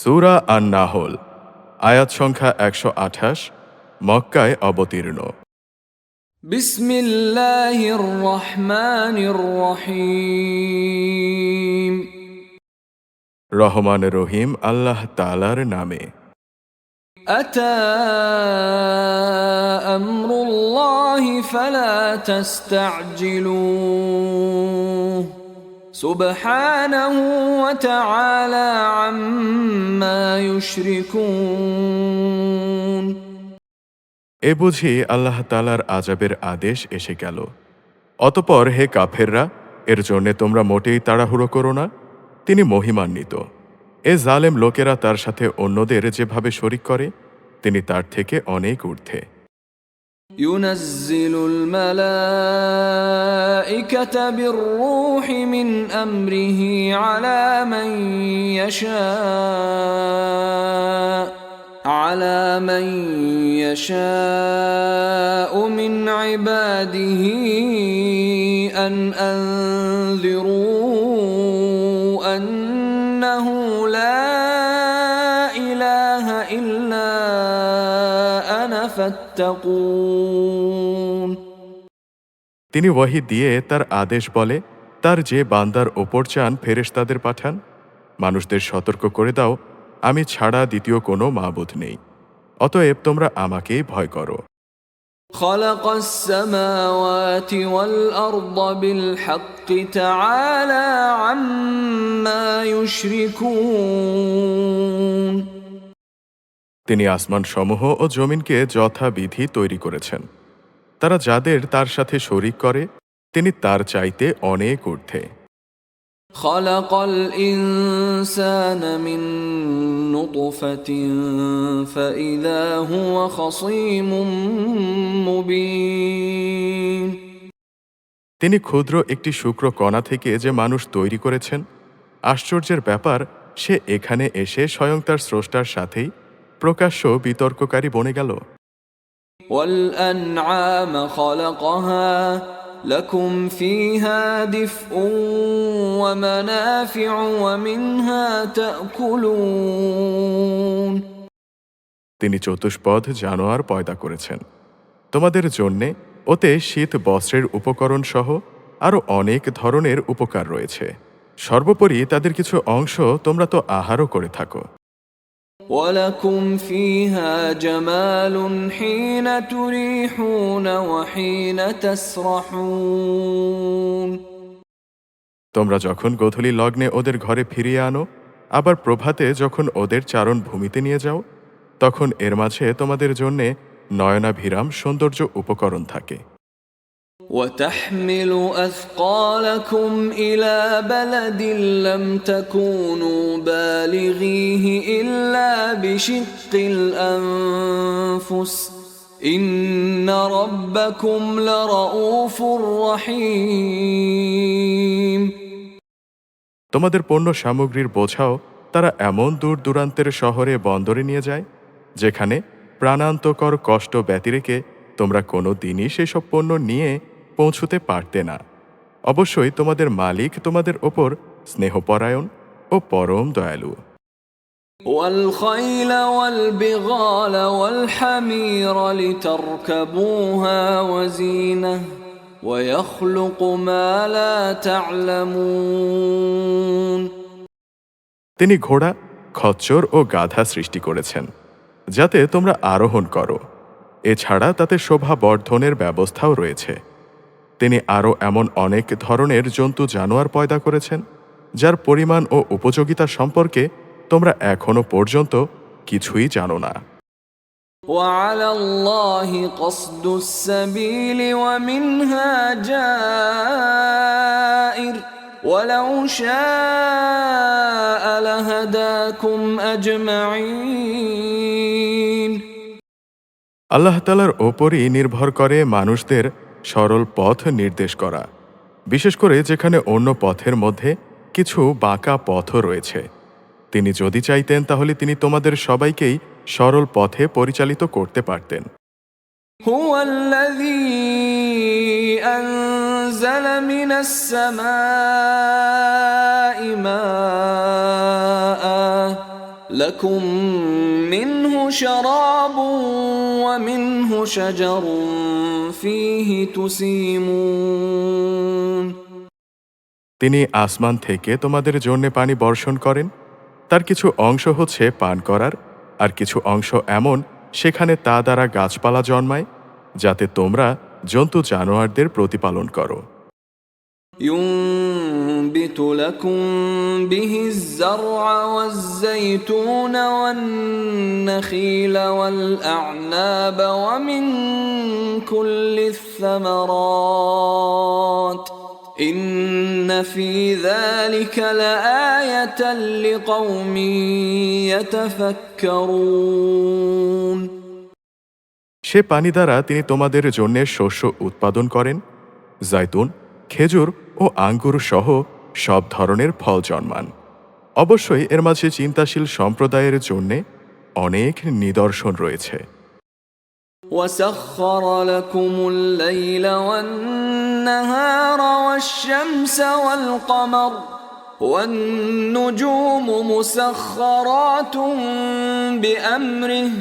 সূরা আন-নাহল আয়াত সংখ্যা ১২৮ মক্কায় অবতীর্ণ। বিসমিল্লাহির রহমানির রহিম। রহমান রহিম আল্লাহ তাআলার নামে। আতা আমরুল্লাহি ফালা তাস্তা'জিলুহু সুবহানাহু ওয়া তাআলা আম্মা ইউশরিকুন। এ বুঝি আল্লাহ তাআলার আযাবের আদেশ এসে গেল। অতঃপর হে কাফেররা, এর জন্যে তোমরা মোটেই তাড়াহুড়ো করো না। তিনি মহিমান্বিত। এ জালেম লোকেরা তার সাথে অন্যদের যেভাবে শরিক করে, তিনি তার থেকে অনেক ঊর্ধ্বে। ইউনাজ্জিলুল মালাইকাতা বির-রূহি মিন আমরিহি আলা মান ইয়াশা'উ মিন ইবাদিহি আন আনযিরু আন্নাহু লা ইলাহা ইল্লা আনা ফাত্তাকুন। তিনি ওয়াহী দিয়ে তার আদেশ বলে, তার যে বান্দার ওপর চান ফেরেশতাদের পাঠান, মানুষদের সতর্ক করে দাও, আমি ছাড়া দ্বিতীয় কোনো মাবুদ নেই, অতএব তোমরা আমাকেই ভয় করো। খালাকাস সামাওয়াতি ওয়াল আরদা বিল হাক্কি তাআলা আম্মা ইউশরিকুন। তিনি আসমান সমূহ ও জমিনকে যথাবিধি তৈরি করেছেন। তারা যাদের তার সাথে শরিক করে, তিনি তার চাইতে অনেক ঊর্ধ্বে। খালাকাল ইনসানা মিন নুতফাতিন ফাইযা হুয়া খাসীমুম মুবিন। তিনি ক্ষুদ্র একটি শুক্র কণা থেকে যে মানুষ তৈরি করেছেন, আশ্চর্যের ব্যাপার, সে এখানে এসে স্বয়ং তার স্রষ্টার সাথেই প্রকাশ্য বিতর্ককারী বনে গেল। والأنعام خلقها لكم فيها دفء ومنافع ومنها تأكلون। তিনি চতুষ্পদ জানোয়ার পয়দা করেছেন তোমাদের জন্যে, ওতে শীত বস্ত্রের উপকরণ সহ আরও অনেক ধরনের উপকার রয়েছে। সর্বোপরি তাদের কিছু অংশ তোমরা তো আহারও করে থাকো। ولكم فيها جمال حين تريحون وحين تسرحون। তোমরা যখন গোধূলি লগ্নে ওদের ঘরে ফিরিয়ে আনো, আবার প্রভাতে যখন ওদের চারণ ভূমিতে নিয়ে যাও, তখন এর মাঝে তোমাদের জন্যে নয়নাভিরাম সৌন্দর্য উপকরণ থাকে। وتحمل أثقالكم إلى بلد لم تكونوا بالغيه إلا بشق الأنفس إن ربكم لرؤوف رحيم। তোমাদের পণ্য সামগ্রীর বোঝাও তারা এমন দূর দূরান্তের শহরে বন্দরে নিয়ে যায়, যেখানে প্রাণান্তকর কষ্ট ব্যতিরেকে তোমরা কোনো দিনই সেসব পণ্য নিয়ে পৌঁছতে পারতে না। অবশ্যই তোমাদের মালিক তোমাদের ওপর স্নেহপরায়ণ ও পরম দয়ালু। والخيل والبغال والحمير لتركبوها وزينة ويخلق ما لا تعلمون। তিনি ঘোড়া, খচ্চর ও গাধা সৃষ্টি করেছেন, যাতে তোমরা আরোহণ করো। এছাড়া তাতে শোভা বর্ধনের ব্যবস্থাও রয়েছে। তিনি আরও এমন অনেক ধরনের জন্তু জানোয়ার পয়দা করেছেন, যার পরিমাণ ও উপযোগিতা সম্পর্কে তোমরা এখনো পর্যন্ত কিছুই জানো না। وعلى الله قصد السبيل ومنها جائر ولو شاء لهداكم أجمعين। আল্লাহ তাআলার ওপরই নির্ভর করে মানুষদের সরল পথ নির্দেশ করা, বিশেষ করে যেখানে অন্য পথের মধ্যে কিছু বাঁকা পথও রয়েছে। তিনি যদি চাইতেন তাহলে তিনি তোমাদের সবাইকেই সরল পথে পরিচালিত করতে পারতেন। هو الذي أنزل من السماء ماء لكم منه شراب ومنه شجر فيه تسيمون তিনি আসমান থেকে তোমাদের জন্য পানি বর্ষণ করেন, তার কিছু অংশ হচ্ছে পান করার, আর কিছু অংশ এমন সেখানে তা দ্বারা গাছপালা জন্মায়, যাতে তোমরা জন্তু জানোয়ারদের প্রতিপালন করো। ينبت لكم به الزرع والزيتون والنخيل والأعناب ومن كل الثمرات إن في ذلك لآية لقوم يتفكرون সে পানি দ্বারা তিনি তোমাদের জন্য শস্য উৎপাদন করেন, জাইতুন, খেজুর ও আঙ্গুর সহ সব ধরনের ফল জন্মান। অবশ্যই এর মাঝে চিন্তাশীল সম্প্রদায়ের জন্যে অনেক নিদর্শন রয়েছে। وسخر لكم الليل والنهار والشمس والقمر والنجوم مسخرات بأمره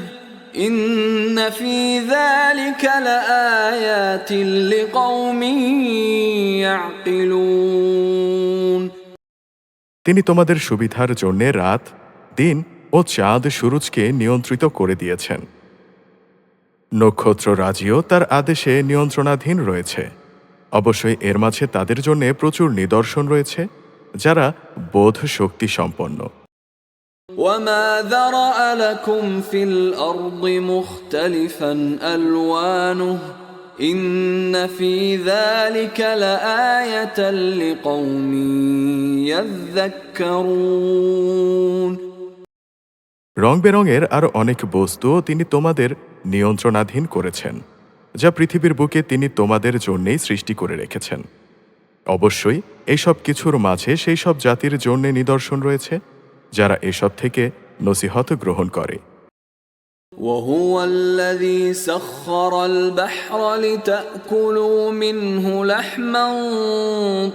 إن في ذلك لآيات لقوم يعقلون তিনি তোমাদের সুবিধার জন্যে রাত, দিন ও চাঁদ সূরজকে নিয়ন্ত্রিত করে দিয়েছেন। নক্ষত্ররাজিও তার আদেশে নিয়ন্ত্রণাধীন রয়েছে। অবশ্যই এর মাঝে তাদের জন্য প্রচুর নিদর্শন রয়েছে যারা বোধ শক্তি সম্পন্ন। وما ذرأ لكم في الأرض مختلفا ألوانه إن في ذلك لآية لقوم يذكرون রং বেরঙের আরও অনেক বস্তুও তিনি তোমাদের নিয়ন্ত্রণাধীন করেছেন, যা পৃথিবীর বুকে তিনি তোমাদের জন্যেই সৃষ্টি করে রেখেছেন। অবশ্যই এইসব কিছুর মাঝে সেই সব জাতির জন্য নিদর্শন রয়েছে যারা এসব থেকে নসিহত গ্রহণ করে। وهو الذي سخر البحر لتأكلوا منه لحما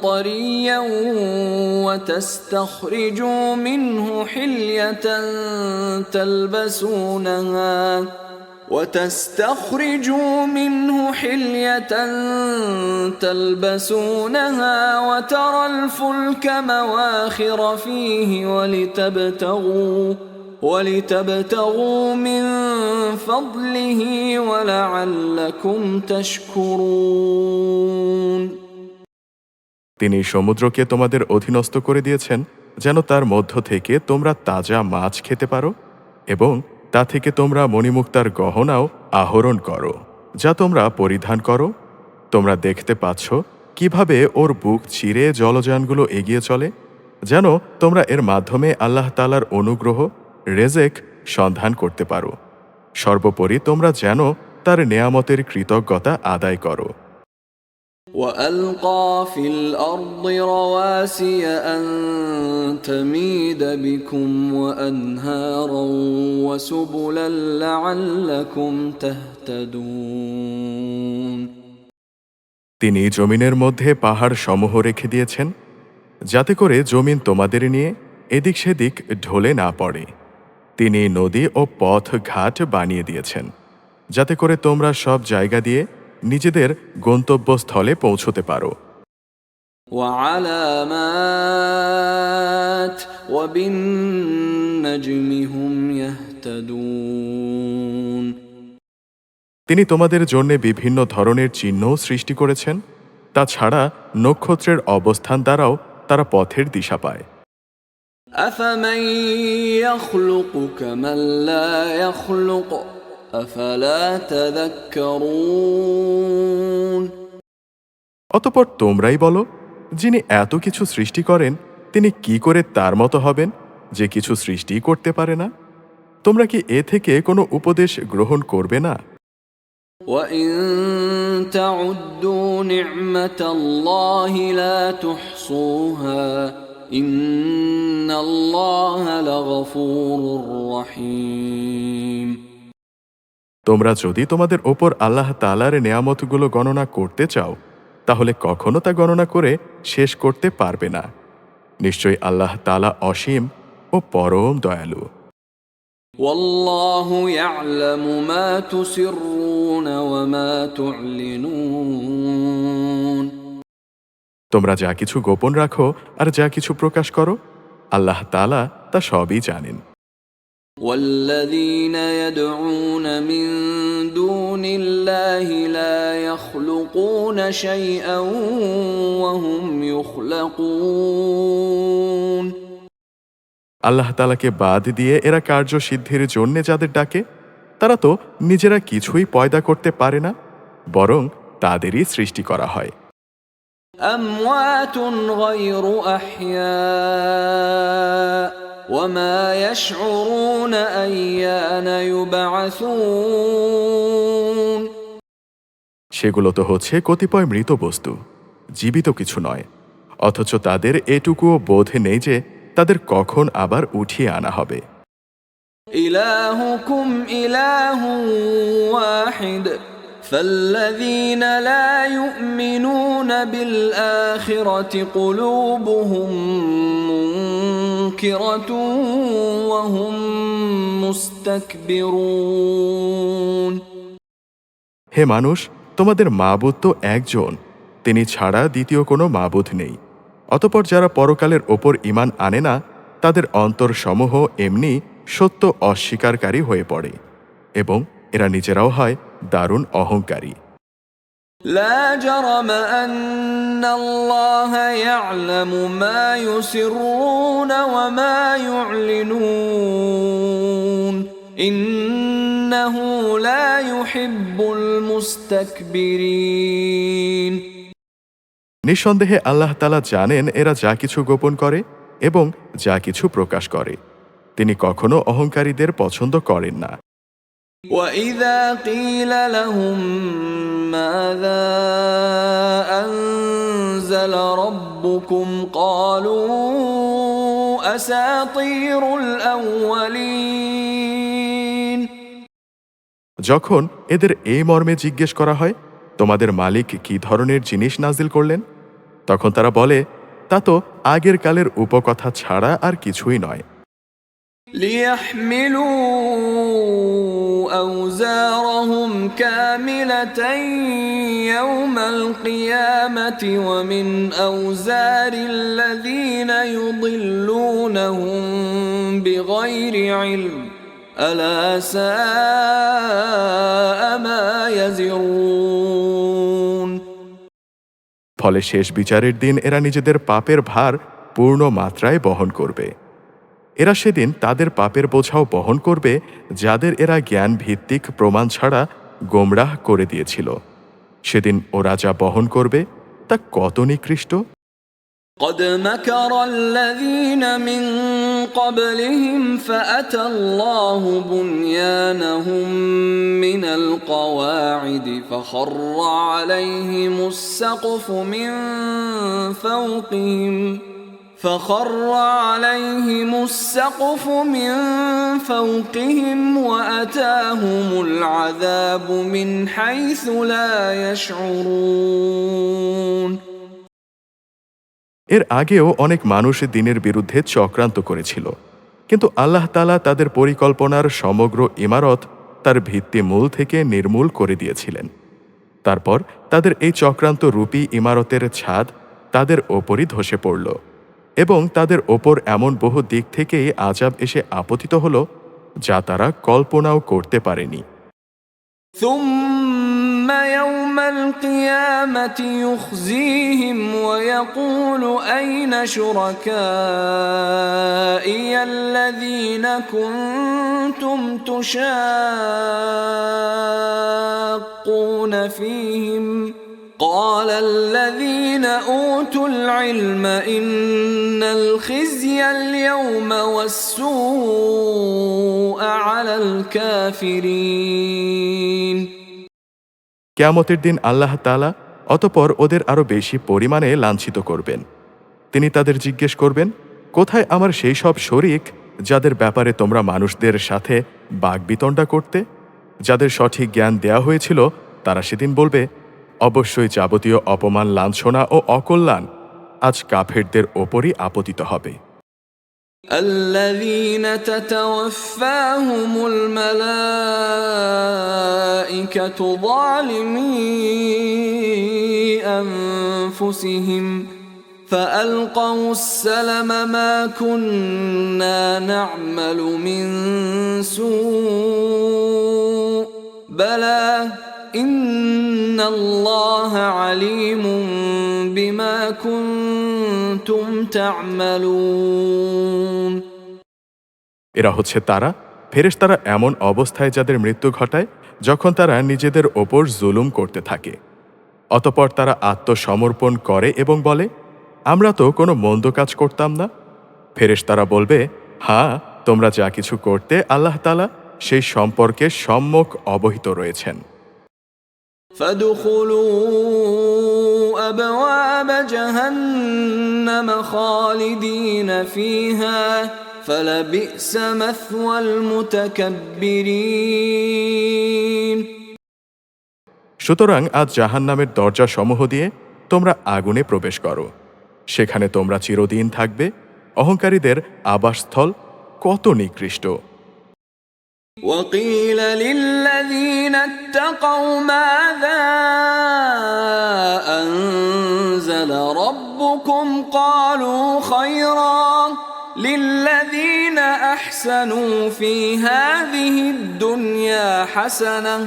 طريا وتستخرجوا منه حلية تلبسونها وترى الفلك مواخر فيه ولتبتغوا من فضله ولعلكم تشكرون তিনি সমুদ্রকে তোমাদের অধীনস্থ করে দিয়েছেন যেন তার মধ্য থেকে তোমরা তাজা মাছ খেতে পারো এবং তা থেকে তোমরা মণিমুক্তার গহনাও আহরণ করো, যা তোমরা পরিধান করো। তোমরা দেখতে পাচ্ছ কিভাবে ওর বুক চিরে জলযানগুলো এগিয়ে চলে, যেন তোমরা এর মাধ্যমে আল্লাহ তাআলার অনুগ্রহ, রেজেক সন্ধান করতে পারো। সর্বোপরি তোমরা যেন তার নেয়ামতের কৃতজ্ঞতা আদায় করো। وألقى في الأرض رواسي أن تميد بكم وأنهارا وسبلا لعلكم تهتدون তিনি জমিনের মধ্যে পাহাড় সমূহ রেখে দিয়েছেন, যাতে করে জমিন তোমাদের নিয়ে এদিক সেদিক ঢলে না পড়ে। তিনি নদী ও পথ ঘাট বানিয়ে দিয়েছেন, যাতে করে তোমরা সব জায়গা দিয়ে নিজেদের গন্তব্যস্থলে পৌঁছতে পারো। وعلامات وبالنجم هم يهتدون তিনি তোমাদের জন্য বিভিন্ন ধরনের চিহ্নও সৃষ্টি করেছেন। তাছাড়া নক্ষত্রের অবস্থান দ্বারাও তারা পথের দিশা পায়। أفمن يخلق كمن لا يخلق أفلا تذكرون অতঃপর তোমরাই বলো, যিনি এত কিছু সৃষ্টি করেন তিনি কি করে তার মতো হবেন যে কিছু সৃষ্টি করতে পারে না? তোমরা কি এ থেকে কোনো উপদেশ গ্রহণ করবে না? وَإِن تَعُدُّوا نِعْمَةَ اللَّهِ لَا تُحْصُوهَا إِنَّ اللَّهَ لَغَفُورٌ رَّحِيمٌ তোমরা যদি তোমাদের ওপর আল্লাহ তাআলার নেয়ামতগুলো গণনা করতে চাও, তাহলে কখনো তা গণনা করে শেষ করতে পারবে না। নিশ্চয়ই আল্লাহ তাআলা অসীম ও পরম দয়ালু। والله يعلم ما تسرون وما تعلنون তোমরা যা কিছু গোপন রাখো আর যা কিছু প্রকাশ করো, আল্লাহ তাআলা তা সবই জানেন। والذين يدعون من دون الله لا يخلقون شيئا وهم يخلقون আল্লাহ তাআলাকে বাদ দিয়ে এরা কার্যসিদ্ধির জন্যে যাদের ডাকে, তারা তো নিজেরা কিছুই পয়দা করতে পারে না, বরং তাদেরই সৃষ্টি করা হয়। أموات غير أحياء وما يشعرون أيان يبعثون সেগুলো তো হচ্ছে কতিপয় মৃত বস্তু, জীবিত কিছু নয়, অথচ তাদের এটুকুও বোধ নেই যে তাদের কখন আবার উঠিয়ে আনা হবে। إلهكم إله واحد فالذين لا يؤمنون بالآخرة قلوبهم منكرة وهم مستكبرون হে মানুষ, তোমাদের মাবুদ তো একজন, তিনি ছাড়া দ্বিতীয় কোনো মাবুদ নেই। অতঃপর যারা পরকালের ওপর ঈমান আনে না, তাদের অন্তরসমূহ এমনি সত্য অস্বীকারী হয়ে পড়ে এবং এরা নিজেরাও হয় দারুণ অহংকারী। لا جرم أن الله يعلم ما يسرون وما يعلنون إنه لا يحب المستكبرين নিঃসন্দেহে আল্লাহ তাআলা জানেন এরা যা কিছু গোপন করে এবং যা কিছু প্রকাশ করে। তিনি কখনো অহংকারীদের পছন্দ করেন না। وَإِذَا قِيلَ لَهُم مَّاذَا أَنزَلَ رَبُّكُمْ قَالُوا أَسَاطِيرُ الْأَوَّلِينَ যখন এদের এই মর্মে জিজ্ঞেস করা হয়, তোমাদের মালিক কি ধরনের জিনিস নাজিল করলেন, তখন তারা বলে, তা তো আগের কালের উপকথা ছাড়া আর কিছুই নয়। لِيَحْمِلُوا أَوْزَارَهُمْ كَامِلَةً يَوْمَ الْقِيَامَةِ وَمِنْ أَوْزَارِ الَّذِينَ يُضِلُّونَهُم بِغَيْرِ عِلْمٍ أَلَا سَاءَ مَا يَزِرُونَ ফলে শেষ বিচারের দিন এরা নিজেদের পাপের ভার পূর্ণ মাত্রায় বহন করবে। এরা সেদিন তাদের পাপের বোঝাও বহন করবে, যাদের এরা জ্ঞান ভিত্তিক প্রমাণ ছাড়া গোমরাহ করে দিয়েছিল। সেদিন ওরা যা বহন করবে তা কত নিকৃষ্ট। قد مكر الذين من قبلهم فأتى الله بنيانهم من القواعد فخر عليهم السقف من فوقهم وأتاهم العذاب من حيث لا يشعرون এর আগেও অনেক মানুষ দিনের বিরুদ্ধে চক্রান্ত করেছিল, কিন্তু আল্লাহ তাআলা তাদের পরিকল্পনার সমগ্র ইমারত তার ভিত্তিমূল থেকে নির্মূল করে দিয়েছিলেন। তারপর তাদের এই চক্রান্ত রূপী ইমারতের ছাদ তাদের ওপরই ধসে পড়ল এবং তাদের ওপর এমন বহু দিক থেকেই আযাব এসে আপতিত হল, যা তারা কল্পনাও করতে পারেনি। ثم يوم القيامة يخزيهم ويقول أين شركائي الذين كنتم تشاقون فيهم قال الذين أوتوا العلم إن الخزي اليوم والسوء على الكافرين কিয়ামতের দিন আল্লাহ তাআলা অতঃপর ওদের আরো বেশি পরিমাণে লাঞ্ছিত করবেন। তিনি তাদের জিজ্ঞেস করবেন, কোথায় আমার সেই সব শরীক যাদের ব্যাপারে তোমরা মানুষদের সাথে বাগবিতণ্ডা করতে? যাদের সঠিক জ্ঞান দেয়া হয়েছিল তারা সেদিন বলবে, অবশ্যই যাবতীয় অপমান, লাঞ্ছনা ও অকল্যাণ আজ কাফেরদের ওপরই আপতিত হবে। الذين تتوفاهم الملائكة ظالمي أنفسهم فألقوا السلم ما كنا نعمل من سوء بلى إن الله عليم بما كنتم تعملون এরা হচ্ছে তারা, ফেরেশতারা এমন অবস্থায় যাদের মৃত্যু ঘটায় যখন তারা নিজেদের ওপর জুলুম করতে থাকে। অতঃপর তারা আত্মসমর্পণ করে এবং বলে, আমরা তো কোনো মন্দ কাজ করতাম না। ফেরেশতারা বলবে, হ্যাঁ, তোমরা যা কিছু করতে আল্লাহ তাআলা সেই সম্পর্কে সম্যক অবহিত রয়েছেন। فادخلوا أبواب جهنم خالدين فيها فلبئس مثوى المتكبرين সুতরাং আজ জাহান্নামের দরজা সমূহ দিয়ে তোমরা আগুনে প্রবেশ করো, সেখানে তোমরা চিরদিন থাকবে। অহংকারীদের আবাসস্থল কত নিকৃষ্ট। وقيل للذين اتقوا ماذا أنزل ربكم قالوا خيرا للذين أحسنوا في هذه الدنيا حسنة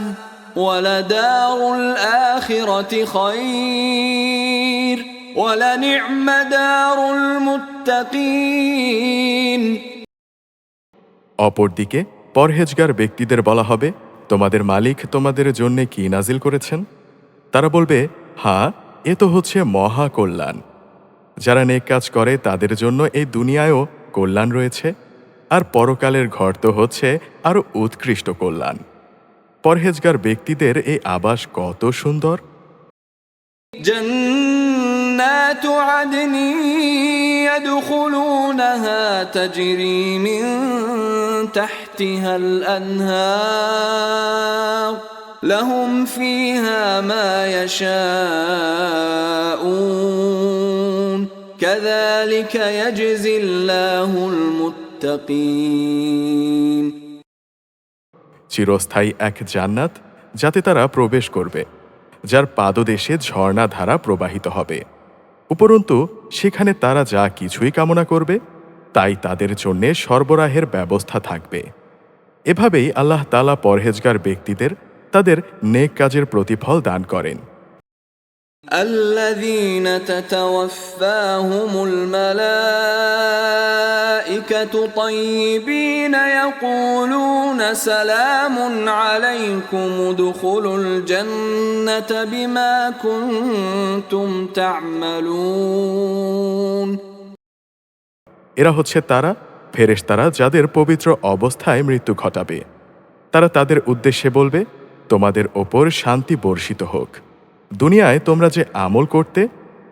ولدار الآخرة خير ولنعم دار المتقين অপরদিকে পরহেজগার ব্যক্তিদের বলা হবে, তোমাদের মালিক তোমাদের জন্য কি নাজিল করেছেন? তারা বলবে, হ্যাঁ, এ তো হচ্ছে মহা কল্যাণ। যারা নেক কাজ করে তাদের জন্য এই দুনিয়ায়ও কল্যাণ রয়েছে, আর পরকালের ঘর তো হচ্ছে আরও উৎকৃষ্ট কল্যাণ। পরহেজগার ব্যক্তিদের এই আবাস কত সুন্দর। جنات عدن يدخلونها تجري من تحتها الأنهار لهم فيها ما يشاءون كذلك يجزي الله المتقين চিরস্থায়ী এক জান্নাত যাতে তারা প্রবেশ করবে, যার পাদদেশে ঝর্ণাধারা প্রবাহিত হবে। উপরন্তু সেখানে তারা যা কিছুই কামনা করবে তাই তাদের জন্য সরবরাহের ব্যবস্থা থাকবে। এভাবেই আল্লাহ তাআলা পরহেজগার ব্যক্তিদের তাদের নেক কাজের প্রতিফল দান করেন। الذين تتوفاهم الملائكة طيبين يقولون سلام عليكم ادخلوا الجنة بما كنتم تعملون এরা হচ্ছে তারা, ফেরেশতারা যাদের পবিত্র অবস্থায় মৃত্যু ঘটাবে। তারা তাদের উদ্দেশ্যে বলবে, তোমাদের ওপর শান্তি বর্ষিত হোক। দুনিয়ায় তোমরা যে আমল করতে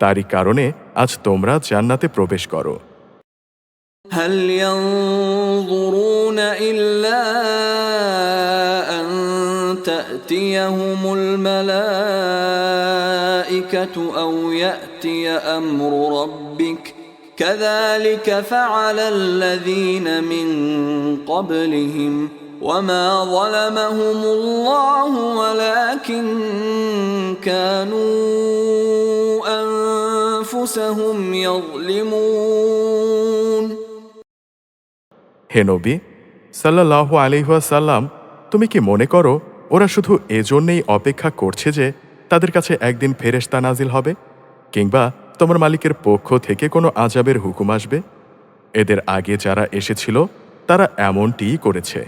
তারই কারণে আজ তোমরা জান্নাতে প্রবেশ করো। هل ينظرون إلا أن تأتيهم الملائكة أو يأتي أمر ربك كذلك فعل الذين من قبلهم وما ظلمهم الله ولكن كانوا أنفسهم يظلمون হে নবী সাল্লাল্লাহু আলাইহি ওয়াসাল্লাম, তুমি কি মনে করো ওরা শুধু এজন্যই অপেক্ষা করছে যে তাদের কাছে একদিন ফেরেশতা নাজিল হবে কিংবা তোমার মালিকের পক্ষ থেকে কোনো আযাবের হুকুম আসবে? এদের আগে যারা এসেছিল তারা এমনটিই করেছে।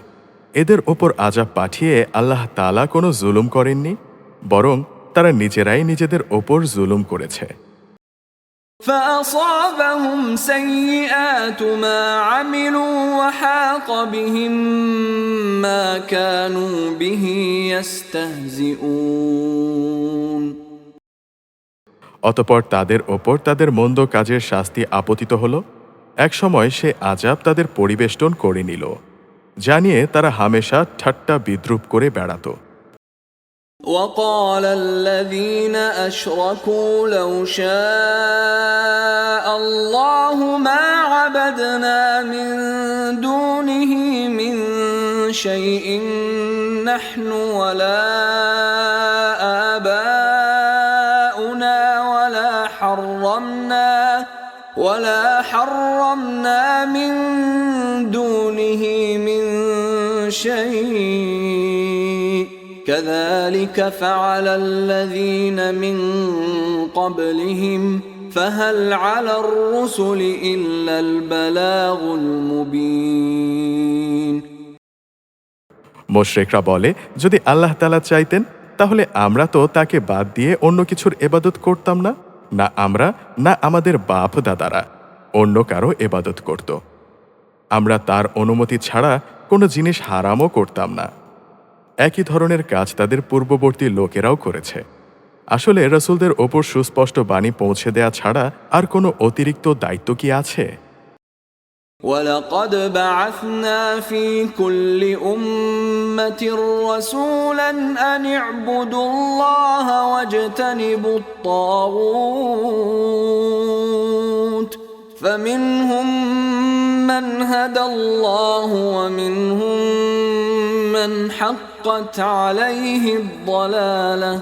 এদের ওপর আযাব পাঠিয়ে আল্লাহ তাআলা কোনো জুলুম করেননি, বরং তারা নিজেরাই নিজেদের ওপর জুলুম করেছে। فأصابهم سيئات ما عملوا وحاق بهم ما كانوا به يستهزئون অতঃপর তাদের ওপর তাদের মন্দ কাজের শাস্তি আপতিত হল। একসময় সে আযাব তাদের পরিবেষ্টন করে নিল, জানিয়ে তারা হামেশা ঠাট্টা বিদ্রুপ করে বেড়াত। وقال الذين أشركوا لو شاء الله ما عبدنا من دونه من شيء نحن ولا آباؤنا ولا حرمنا من دونه من شيء كذلك فعل الذين من قبلهم فهل على الرسل إلا البلاغ المبين মুশরিকরা বলে, যদি আল্লাহ তাআলা চাইতেন তাহলে আমরা তো তাকে বাদ দিয়ে অন্য কিছুর ইবাদত করতাম না, না আমরা না আমাদের বাপ দাদারা অন্য কারো ইবাদত করত। আমরা তার অনুমতি ছাড়া কোনো জিনিস হারামও করতাম না। একই ধরনের কাজ তাদের পূর্ববর্তী লোকেরাও করেছে। আসলে রাসূলদের ওপর সুস্পষ্ট বাণী পৌঁছে দেয়া ছাড়া আর কোনো অতিরিক্ত দায়িত্ব কি আছে? ولقد بعثنا في كل أمة رسولا أن اعبدوا الله واجتنبوا الطاغوت فمنهم من هدى الله ومنهم من حقت عليه الضلالة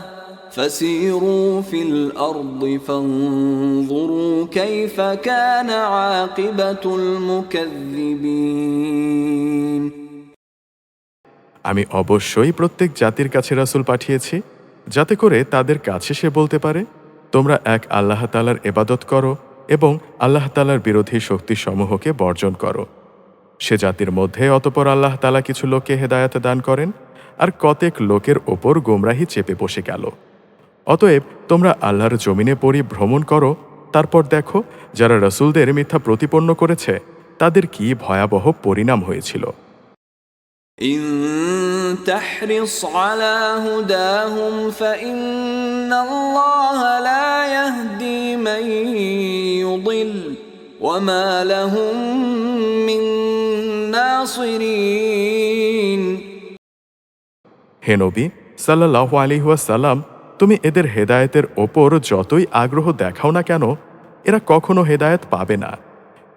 فسيروا في الأرض فانظروا كيف كان عاقبة المكذبين আমি অবশ্যই প্রত্যেক জাতির কাছে রাসূল পাঠিয়েছি, যাতে করে তাদের কাছে সে বলতে পারে, তোমরা এক আল্লাহ তাআলার ইবাদত করো এবং আল্লাহ তাআলার বিরোধী শক্তিসমূহকে বর্জন করো। সে জাতির মধ্যে অতঃপর আল্লাহ তাআলা কিছু লোককে হেদায়েত দান করেন আর কতেক লোকের ওপর গোমরাহি চেপে বসে গেল। অতএব তোমরা আল্লাহর জমিনে পরিভ্রমণ করো, তারপর দেখো যারা রাসূলদের মিথ্যা প্রতিপন্ন করেছে তাদের কি ভয়াবহ পরিণাম হয়েছিল। إن تحرص على هداهم فإن الله لا يهدي من يضل وما لهم من ناصرين হে নবী সাল্লাল্লাহু আলাইহি ওয়াসাল্লাম, তুমি এদের হেদায়েতের ওপর যতই আগ্রহ দেখাও না কেন, এরা কখনো হেদায়েত পাবে না।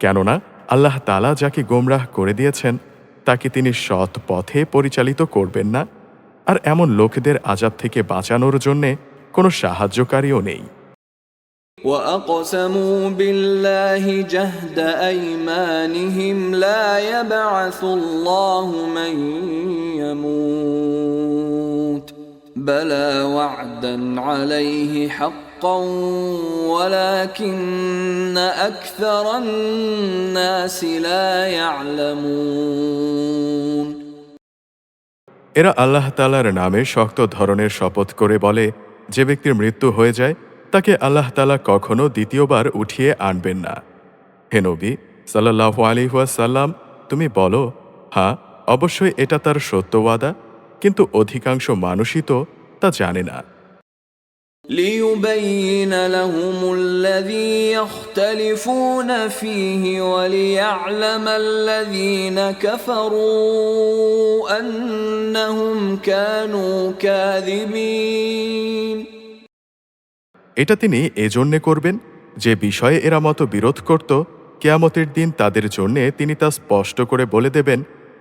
কেননা আল্লাহ তাআলা যাকে গোমরাহ করে দিয়েছেন তাকে তিনি সৎ পথে পরিচালিত করবেন না, আর এমন লোকদের আযাব থেকে বাঁচানোর জন্যে কোনো সাহায্যকারীও নেই। وأقسموا بالله جهد أيمانهم لا يبعث الله من يموت بلى وعدا عليه حقا ولكن أكثر الناس لا يعلمون এরা আল্লাহ তাআলার নামে শক্ত ধরনের শপথ করে বলে, যে ব্যক্তির মৃত্যু হয়ে যায় তাকে আল্লাহ তাআলা কখনো দ্বিতীয়বার উঠিয়ে আনবেন না। হে নবী সাল্লাল্লাহু আলাইহি ওয়াসাল্লাম, তুমি বলো, হ্যাঁ অবশ্যই এটা তার সত্য ওয়াদা, কিন্তু অধিকাংশ মানুষই তো তা জানে না। ليبين لهم الذي يختلفون فيه وليعلم الذين كفروا أنهم كانوا كاذبين এটা তিনি এজন্যে করবেন যে বিষয়ে এরা মত বিরোধ করত, কিয়ামতের দিন তাদের জন্যে তিনি তা স্পষ্ট করে বলে দেবেন,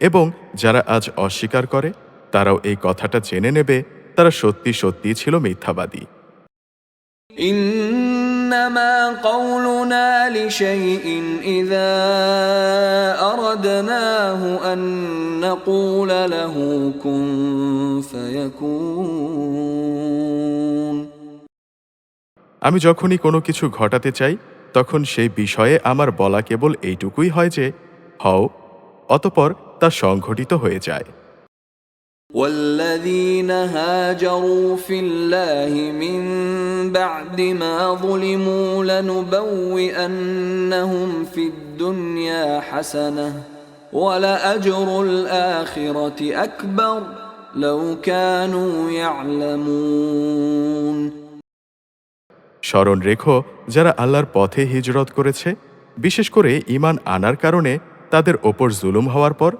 এবং যারা আজ অস্বীকার করে তারাও এই কথাটা জেনে নেবে তারা সত্যি সত্যি ছিল মিথ্যাবাদী। إنما قولنا لشيء إذا أردناه أن نقول له كن فيكون আমি যখনই কোনো কিছু ঘটাতে চাই তখন সেই বিষয়ে আমার বলা কেবল এইটুকুই হয় যে হও, অতঃপর তা সংঘটিত হয়ে যায়। والذين هاجروا في الله من بعد ما ظلموا لنبوئنهم في الدنيا حسنة ولأجر الآخرة أكبر لو كانوا يعلمون স্মরণ রেখো, যারা আল্লাহর পথে হিজরত করেছে, বিশেষ করে ঈমান আনার কারণে তাদের ওপর জুলুম হওয়ার পর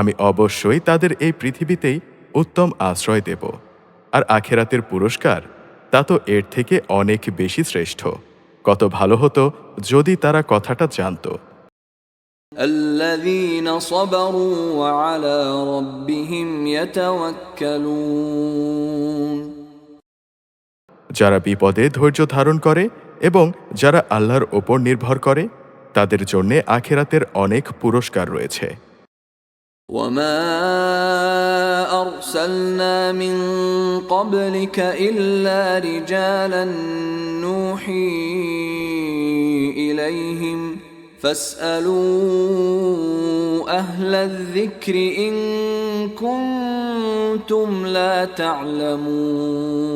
আমি অবশ্যই তাদের এই পৃথিবীতেই উত্তম আশ্রয় দেব, আর আখিরাতের পুরস্কার তা তো এর থেকে অনেক বেশি শ্রেষ্ঠ। কত ভালো হতো যদি তারা কথাটা জানত। الذين صبروا وعلى ربهم يتوكلون যারা বিপদে ধৈর্য ধারণ করে এবং যারা আল্লাহর ওপর নির্ভর করে তাদের জন্যে আখিরাতের অনেক পুরস্কার রয়েছে। وما أرسلنا من قبلك إلا رجالا نوحي إليهم فاسألوا أهل الذكر إن كنتم لا تعلمون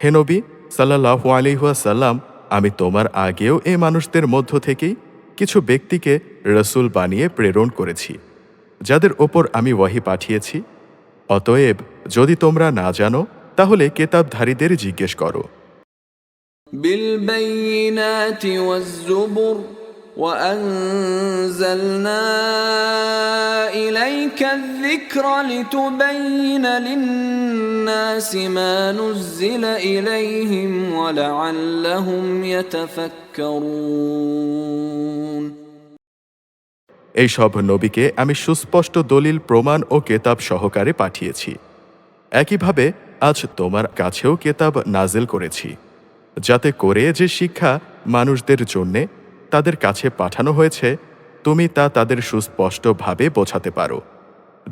হে নবী সাল্লাল্লাহু আলাইহি ওয়াসাল্লাম, আমি তোমার আগেও এই মানুষদের মধ্য থেকেই কিছু ব্যক্তিকে রসূল বানিয়ে প্রেরণ করেছি, যাদের ওপর আমি ওয়াহি পাঠিয়েছি। অতএব যদি তোমরা না জানো তাহলে কেতাবধারীদের জিজ্ঞেস করো। بالبينات والزبر وأنزلنا إليك الذكر لتبين للناس ما نزل إليهم ولعلهم يتفكرون এই সব নবীকে আমি সুস্পষ্ট দলিল প্রমাণ ও কেতাব সহকারে পাঠিয়েছি। একইভাবে আজ তোমার কাছেও কেতাব নাজিল করেছি, যাতে করে যে শিক্ষা মানুষদের জন্যে তাদের কাছে পাঠানো হয়েছে তুমি তা তাদের সুস্পষ্টভাবে বোঝাতে পারো,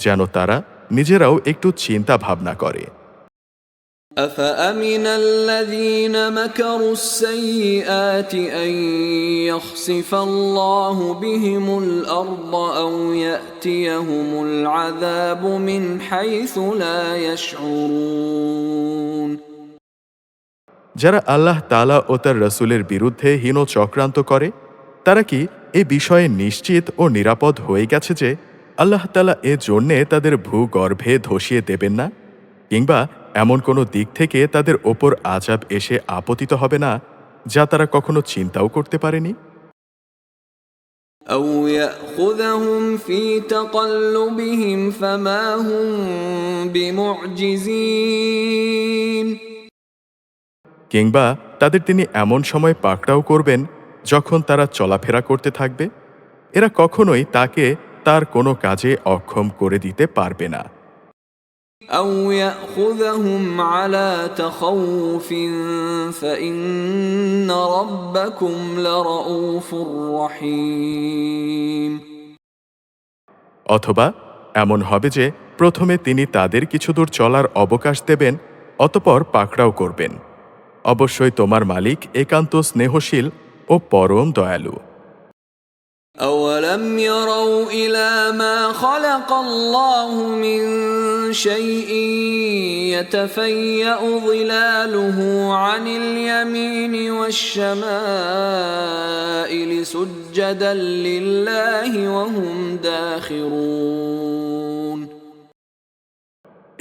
যেন তারা নিজেরাও একটু চিন্তা ভাবনা করে। أفأمن الذين مكروا السيئات أن يخسف الله بهم الأرض أو يأتيهم العذاب من حيث لا يشعرون যারা আল্লাহ তাআলা ও তার রসূলের বিরুদ্ধে হীন চক্রান্ত করে তারা কি এ বিষয়ে নিশ্চিত ও নিরাপদ হয়ে গেছে যে আল্লাহ তাআলা এ জন্যে তাদের ভূগর্ভে ধসিয়ে দেবেন না, কিংবা এমন কোনো দিক থেকে তাদের ওপর আযাব এসে আপতিত হবে না যা তারা কখনো চিন্তাও করতে পারেনি? أو يأخذهم في تقلبهم فما هم بمعجزين কিংবা তাদের তিনি এমন সময় পাকড়াও করবেন যখন তারা চলাফেরা করতে থাকবে, এরা কখনোই তাকে তার কোনো কাজে অক্ষম করে দিতে পারবে না। أو يأخذهم على تخوف فإن ربكم لرؤوف رحيم অথবা এমন হবে যে প্রথমে তিনি তাদের কিছু দূর চলার অবকাশ দেবেন, অতঃপর পাকড়াও করবেন। অবশ্যই তোমার মালিক একান্ত স্নেহশীল ও পরম দয়ালু। أولم يروا إلى ما خلق الله من شيء يتفيأ ظلاله عن اليمين والشمائل سجدا لله وهم داخرون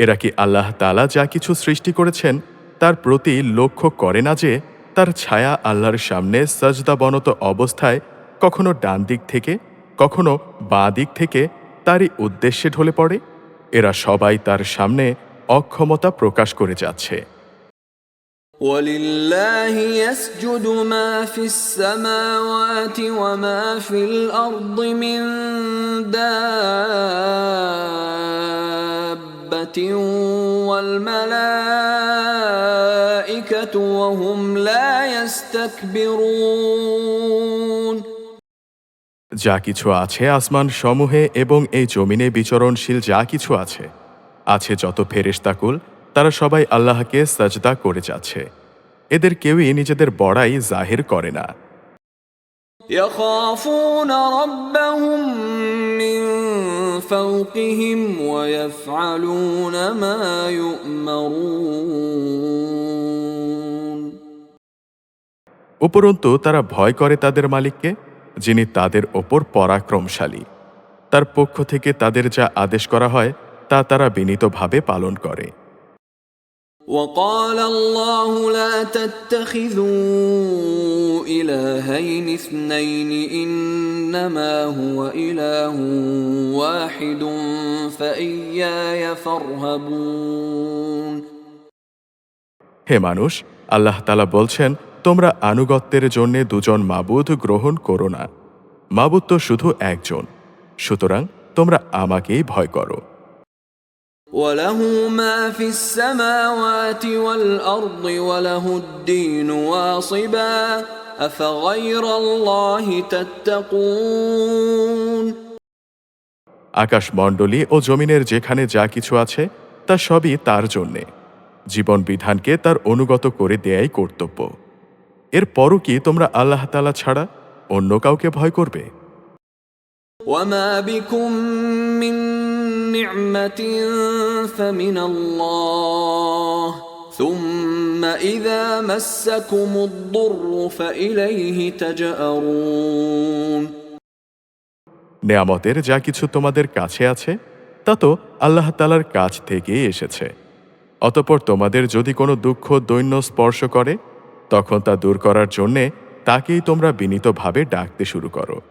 এরা কি আল্লাহ তাআলা যা কিছু সৃষ্টি করেছেন তার প্রতি লক্ষ্য করে না যে তার ছায়া আল্লাহর সামনে সাজদাবনত অবস্থায় কখনো ডান দিক থেকে কখনো বাঁ দিক থেকে তারই উদ্দেশ্যে ঢলে পড়ে? এরা সবাই তার সামনে অক্ষমতা প্রকাশ করে যাচ্ছে। ولله يسجد ما في السماوات وما في الأرض من دابة والملائكة وهم لا يستكبرون যা কিছু আছে আসমান সমূহে এবং এই জমিনে বিচরণশীল যা কিছু আছে যত ফেরেশতাকুল, তারা সবাই আল্লাহকে সাজদা করে যাচ্ছে। এদের কেউই নিজেদের বড়াই জাহির করে না। يخافون ربهم من فوقهم ويفعلون ما يؤمرون উপরন্তু তারা ভয় করে তাদের মালিককে, যিনি তাদের ওপর পরাক্রমশালী। তার পক্ষ থেকে তাদের যা আদেশ করা হয় তা তারা বিনীতভাবে পালন করে। وقال الله لا تتخذوا إلهين اثنين إنما هو إله واحد فإياي فارهبون হে মানুষ, আল্লাহ তাআলা বলছেন, তোমরা আনুগত্যের জন্য দুজন মাবুদ গ্রহণ করো না, মাবুদ তো শুধু একজন, সুতরাং তোমরা আমাকেই ভয় করো। وله ما في السماوات والأرض وله الدين واصبا أفغير الله تتقون। আকাশমণ্ডলী ও জমিনের যেখানে যা কিছু আছে তা সবই তার জন্যে। জীবন বিধানকে তার অনুগত করে দেয়াই কর্তব্য। এরপরও কি তোমরা আল্লাহ তাআলা ছাড়া অন্য কাউকে ভয় করবে? وما بكم من نعمة فمن الله ثم إذا مسكم الضر فإليه تجأرون। নেয়ামতের যা কিছু তোমাদের কাছে আছে তা তো আল্লাহ তাআলার কাছ থেকেই এসেছে। অতঃপর তোমাদের যদি কোনো দুঃখ দৈন্য স্পর্শ করে তখন তা দূর করার জন্যে তাকেই তোমরা বিনীতভাবে ডাকতে শুরু করো।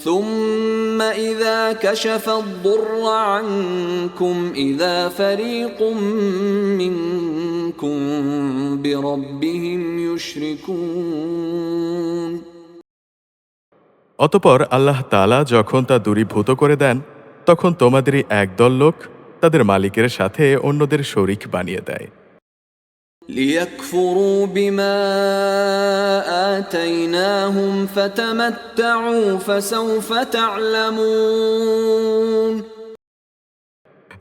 ثم إذا كشف الضر عنكم إذا فريق منكم بربهم يشركون। অতঃপর আল্লাহ তাআলা যখন তা দূরীভূত করে দেন তখন তোমাদেরই একদল লোক তাদের মালিকের সাথে অন্যদের শরীক বানিয়ে দেয়। ليكفروا بما آتيناهم فتمتعوا فسوف تعلمون।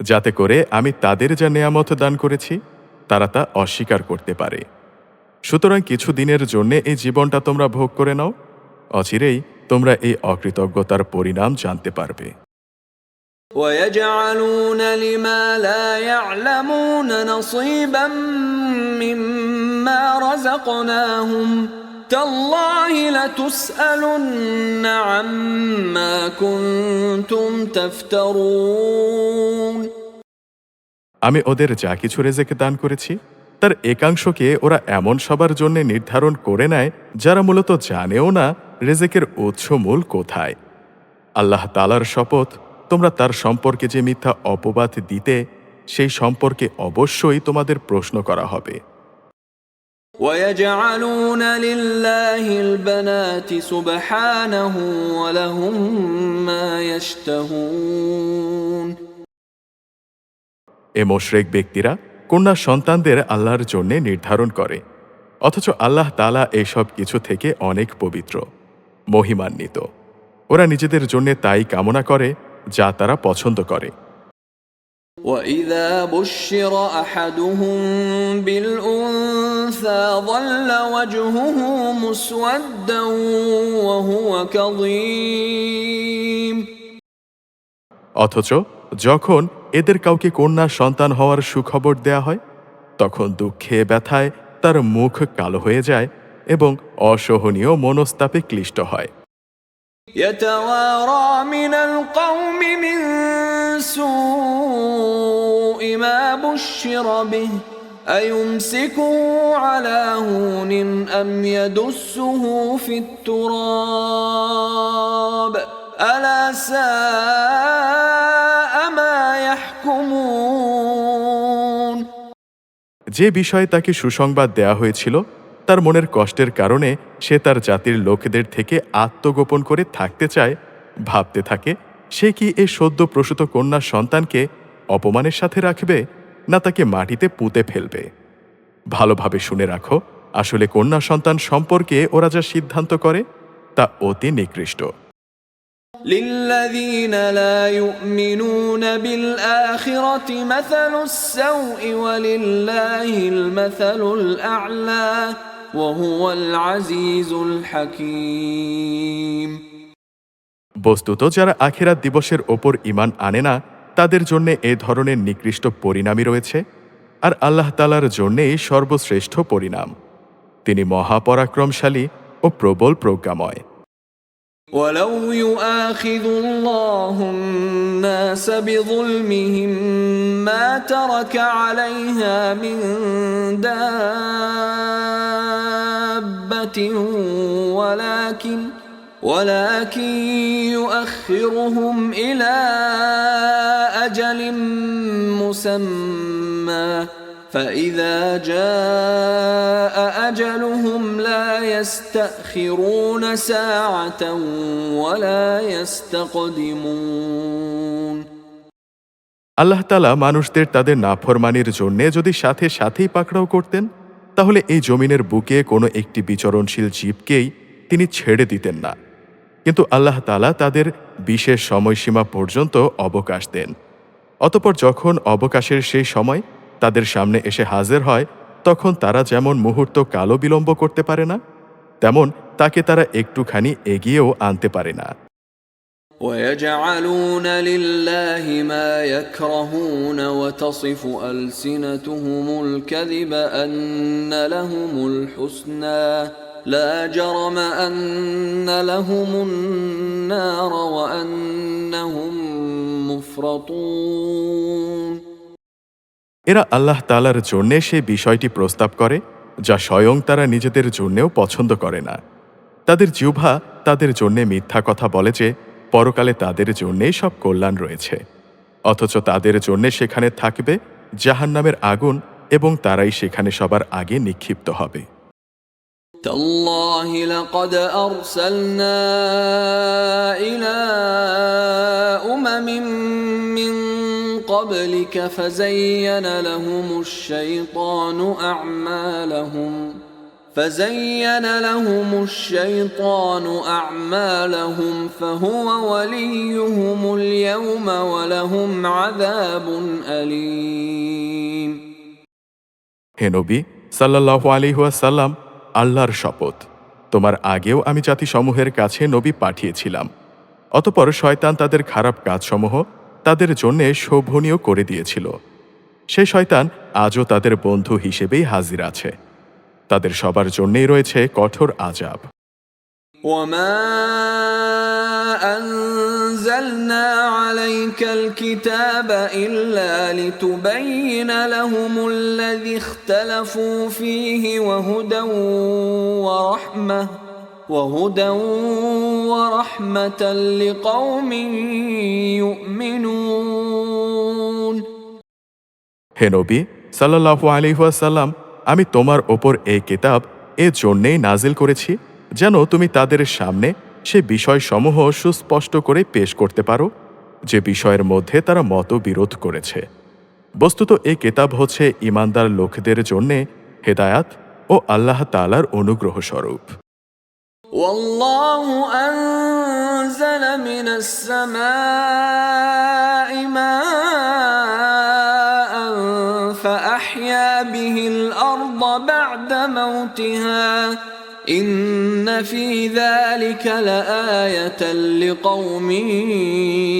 যাতে করে আমি তাদের যা নেয়ামত দান করেছি তারা তা অস্বীকার করতে পারে। সুতরাং কিছু দিনের জন্য এই জীবনটা তোমরা ভোগ করে নাও, অচিরেই তোমরা এই অকৃতজ্ঞতার পরিণাম জানতে পারবে। ويجعلون لما لا يعلمون نصيبا مما رزقناهم تالله لتسألن عما كنتم تفترون। আমি ওদের যা কিছু রেজেকে দান করেছি তার একাংশকে ওরা এমন সবার জন্য নির্ধারণ করে নেয় যারা মূলত জানেও না রেজেকের উৎস মূল কোথায়। আল্লাহ তাআলার শপথ, তোমরা তার সম্পর্কে যে মিথ্যা অপবাদ দিতে সেই সম্পর্কে অবশ্যই তোমাদের প্রশ্ন করা হবে। ويجعلون لله البنات سبحانه ولهم ما يشتهون। এ মুশরিক ব্যক্তিরা কন্যা সন্তানদের আল্লাহর জন্য নির্ধারণ করে, অথচ আল্লাহ তাআলা এইসব কিছু থেকে অনেক পবিত্র, মহিমান্বিত। ওরা নিজেদের জন্য তাই কামনা করে যা তারা পছন্দ করে। وَإِذَا بُشِّرَ أَحَدُهُم بِالْأُنثَىٰ ظَلَّ وَجْهُهُ مُسْوَدًّا وَهُوَ كَظِيمٌ। অথচ যখন এদের কাউকে কন্যা সন্তান হওয়ার সুখবর দেয়া হয় তখন দুঃখে ব্যথায় তার মুখ কালো হয়ে যায় এবং অসহনীয় মনস্তাপে ক্লিষ্ট হয়। يَتَوَارَىٰ مِنَ الْقَوْمِ مِن سُوءِ مَا بُشِّرَ بِهِ أَيُمْسِكُهُ عَلَىٰ هُونٍ أَمْ يَدُسُّهُ فِي التُّرَابِ أَلَا سَاءَ مَا يَحْكُمُونَ। যে বিষয়ে তাকে সুসংবাদ দেয়া হয়েছিল তার মনের কষ্টের কারণে সে তার জাতির লোকেদের থেকে আত্মগোপন করে থাকতে চায়, ভাবতে থাকে সে কি এ সদ্য প্রসূত কন্যা সন্তানকে অপমানের সাথে রাখবে না তাকে মাটিতে পুঁতে ফেলবে। ভালোভাবে শুনে রাখো, আসলে কন্যা সন্তান সম্পর্কে ওরা যা সিদ্ধান্ত করে তা অতি নিকৃষ্ট। لِلَّذِينَ لَا يُؤْمِنُونَ بِالْآخِرَةِ مَثَلُ السَّوْءِ وَلِلَّهِ الْمَثَلُ الْأَعْلَى وَهُوَ الْعَزِيزُ الْحَكِيمُ। বস্তুত যারা আখিরাত দিবসের ওপর ঈমান আনে না তাদের জন্য এ ধরনের নিকৃষ্ট পরিণামই রয়েছে, আর আল্লাহ তাআলার জন্যেই সর্বশ্রেষ্ঠ পরিণাম। তিনি মহাপরাক্রমশালী ও প্রবল প্রজ্ঞাময়। وَلَوْ يُؤَاخِذُ اللَّهُ النَّاسَ بِظُلْمِهِم مَّا تَرَكَ عَلَيْهَا مِن دَابَّةٍ ولكن يؤخرهم إلى أجل مسمى فإذا جاء أجلهم لا يستأخرون ساعة ولا يستقدمون আল্লাহ তাআলা মানুষদের তাদের নাফরমানির জন্যে যদি সাথে সাথেই পাকড়াও করতেন, তাহলে এই জমিনের বুকে কোনো একটি বিচরণশীল জীবকেই তিনি ছেড়ে দিতেন না। কিন্তু আল্লাহ তাআলা তাদের বিশেষ সময়সীমা পর্যন্ত অবকাশ দেন। অতঃপর যখন অবকাশের সেই সময় তাদের সামনে এসে হাজির হয়, তখন তারা যেমন মুহূর্ত কালও বিলম্ব করতে পারে না, তেমন তাকে তারা একটুখানি এগিয়েও আনতে পারে না। ويجعلون لله ما يكرهون وتصف ألسنتهم الكذب أن لهم الحسنى لا جرم أن لهم النار وأنهم مفرطون এরা আল্লাহ তাআলার জন্যে সেই বিষয়টি প্রস্তাব করে যা স্বয়ং তারা নিজেদের জন্যেও পছন্দ করে না। তাদের জিহ্বা তাদের জন্যে মিথ্যা কথা বলে যে পরকালে তাদের জন্যেই সব কল্যাণ রয়েছে, অথচ তাদের জন্যে সেখানে থাকবে জাহান্নামের আগুন এবং তারাই সেখানে সবার আগে নিক্ষিপ্ত হবে। تالله لقد أرسلنا إلى أمم من قبلك فزين لهم الشيطان أعمالهم فهو وليهم اليوم ولهم عذاب أليم হে নবী সাল্লাল্লাহু আলাইহি ওয়াসাল্লাম, আল্লাহর শপথ, তোমার আগেও আমি জাতিসমূহের কাছে নবী পাঠিয়েছিলাম। অতঃপর শয়তান তাদের খারাপ কাজসমূহ তাদের জন্যে শোভনীয় করে দিয়েছিল। সেই শয়তান আজও তাদের বন্ধু হিসেবেই হাজির আছে। তাদের সবার জন্যেই রয়েছে কঠোর আযাব। وما أنزلنا عليك الكتاب إلا لتبين لهم الذي اختلفوا فيه وهدى ورحمة لقوم يؤمنون হে নবী সাল্লাল্লাহু আলাইহি ওয়াসাল্লাম, আমি তোমার ওপর এই কিতাব এ জন্যেই নাজিল করেছি যেন তুমি তাদের সামনে সে বিষয়সমূহ সুস্পষ্ট করে পেশ করতে পারো যে বিষয়ের মধ্যে তারা মতবিরোধ করেছে। বস্তুত এই কিতাব হচ্ছে ঈমানদার লোকদের জন্যে হেদায়াত ও আল্লাহ তাআলার অনুগ্রহ স্বরূপ। والله أنزل من السماء ماء فأحيا به الأرض بعد موتها إن في ذلك لآية لقوم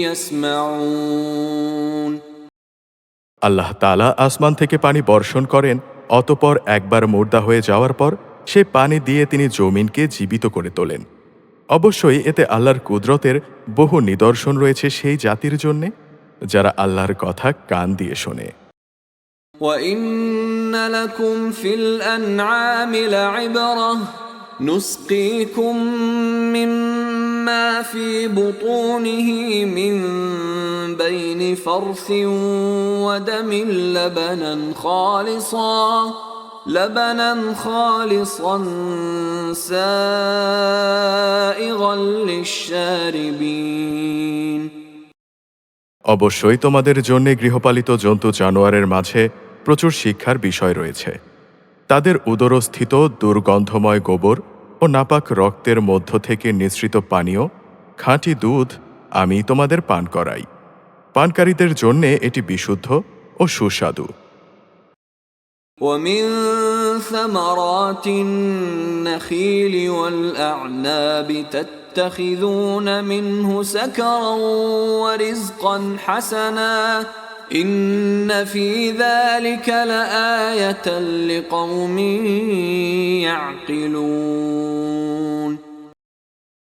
يسمعون আল্লাহ তাআলা আসমান থেকে পানি বর্ষণ করেন, অতঃপর একবার মুর্দা হয়ে যাওয়ার পর সে পানি দিয়ে তিনি জমিনকে জীবিত করে তোলেন। অবশ্যই এতে আল্লাহর কুদরতের বহু নিদর্শন রয়েছে সেই জাতির জন্যে যারা আল্লাহর কথা কান দিয়ে শোনে। وَإِنَّ لَكُمْ فِي الْأَنْعَامِ لَعِبْرَةً نُسْقِيكُم مِّمَّا فِي بُطُونِهِ مِن بَيْنِ فَرْثٍ وَدَمٍ لَبَنًا خَالِصًا سَائِغًا لِّلشَّارِبِينَ অবশ্যই তোমাদের জন্য গৃহপালিত জন্তু জানোয়ারের মাঝে প্রচুর শিক্ষার বিষয় রয়েছে। তাদের উদরস্থিত দুর্গন্ধময় গোবর ও নাপাক রক্তের মধ্য থেকে নিঃসৃত পানীয় খাঁটি দুধ আমি তোমাদের পান করাই। পানকারীদের জন্যে এটি বিশুদ্ধ ও সুস্বাদু। وَمِن ثَمَرَاتِ النَّخِيلِ وَالْأَعْنَابِ تَتَّخِذُونَ مِنْهُ سَكَرًا وَرِزْقًا حَسَنًا إِنَّ فِي ذَلِكَ لَآيَةً لِقَوْمٍ يَعْقِلُونَ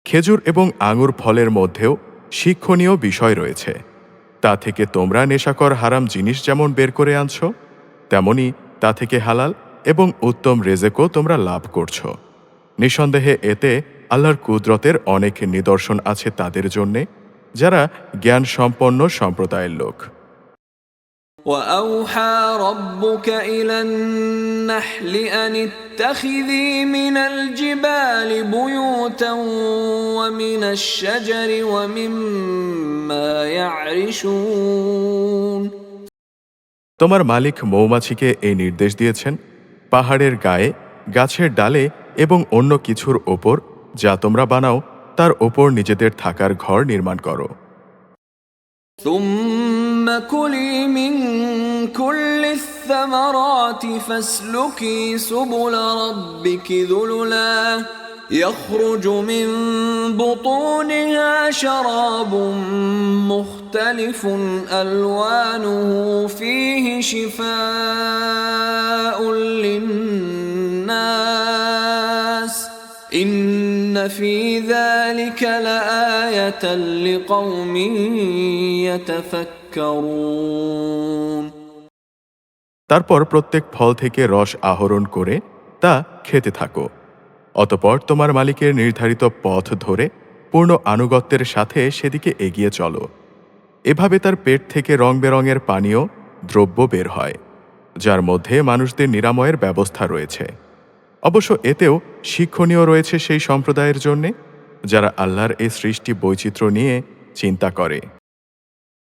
খেজুর এবং আঙুর ফলের মধ্যেও শিক্ষণীয় বিষয় রয়েছে। তা থেকে তোমরা নেশাকর হারাম জিনিস যেমন বের করে আনছো, তেমনি তা থেকে হালাল এবং উত্তম রেজেকও তোমরা লাভ করছো। নিঃসন্দেহে এতে আল্লাহর কুদরতের অনেক নিদর্শন আছে তাদের জন্যে যারা জ্ঞান সম্পন্ন সম্প্রদায়ের লোক। وأوحى ربك إلى النحل أن اتخذي من الجبال بيوتا ومن الشجر ومما يعرشون তোমার মালিক মৌমাছিকে এই নির্দেশ দিয়েছেন, পাহাড়ের গায়ে, গাছের ডালে এবং অন্য কিছুর ওপর যা তোমরা বানাও তার ওপর নিজেদের থাকার ঘর নির্মাণ করো। ثم كلي من كل الثمرات فاسلكي سبل ربك ذللا يخرج من بطونها شراب مختلف ألوانه فيه شفاء للناس إن في ذلك لآية لقوم يتفكرون তারপর প্রত্যেক ফল থেকে রস আহরণ করে তা খেতে থাকো। অতঃপর তোমার মালিকের নির্ধারিত পথ ধরে পূর্ণ আনুগত্যের সাথে সেদিকে এগিয়ে চলো। এভাবে তার পেট থেকে রং বেরঙের পানীয় দ্রব্য বের হয়, যার মধ্যে মানুষদের নিরাময়ের ব্যবস্থা রয়েছে। অবশ্য এতেও শিক্ষণীয় রয়েছে সেই সম্প্রদায়ের জন্যে যারা আল্লাহর এই সৃষ্টি বৈচিত্র্য নিয়ে চিন্তা করে।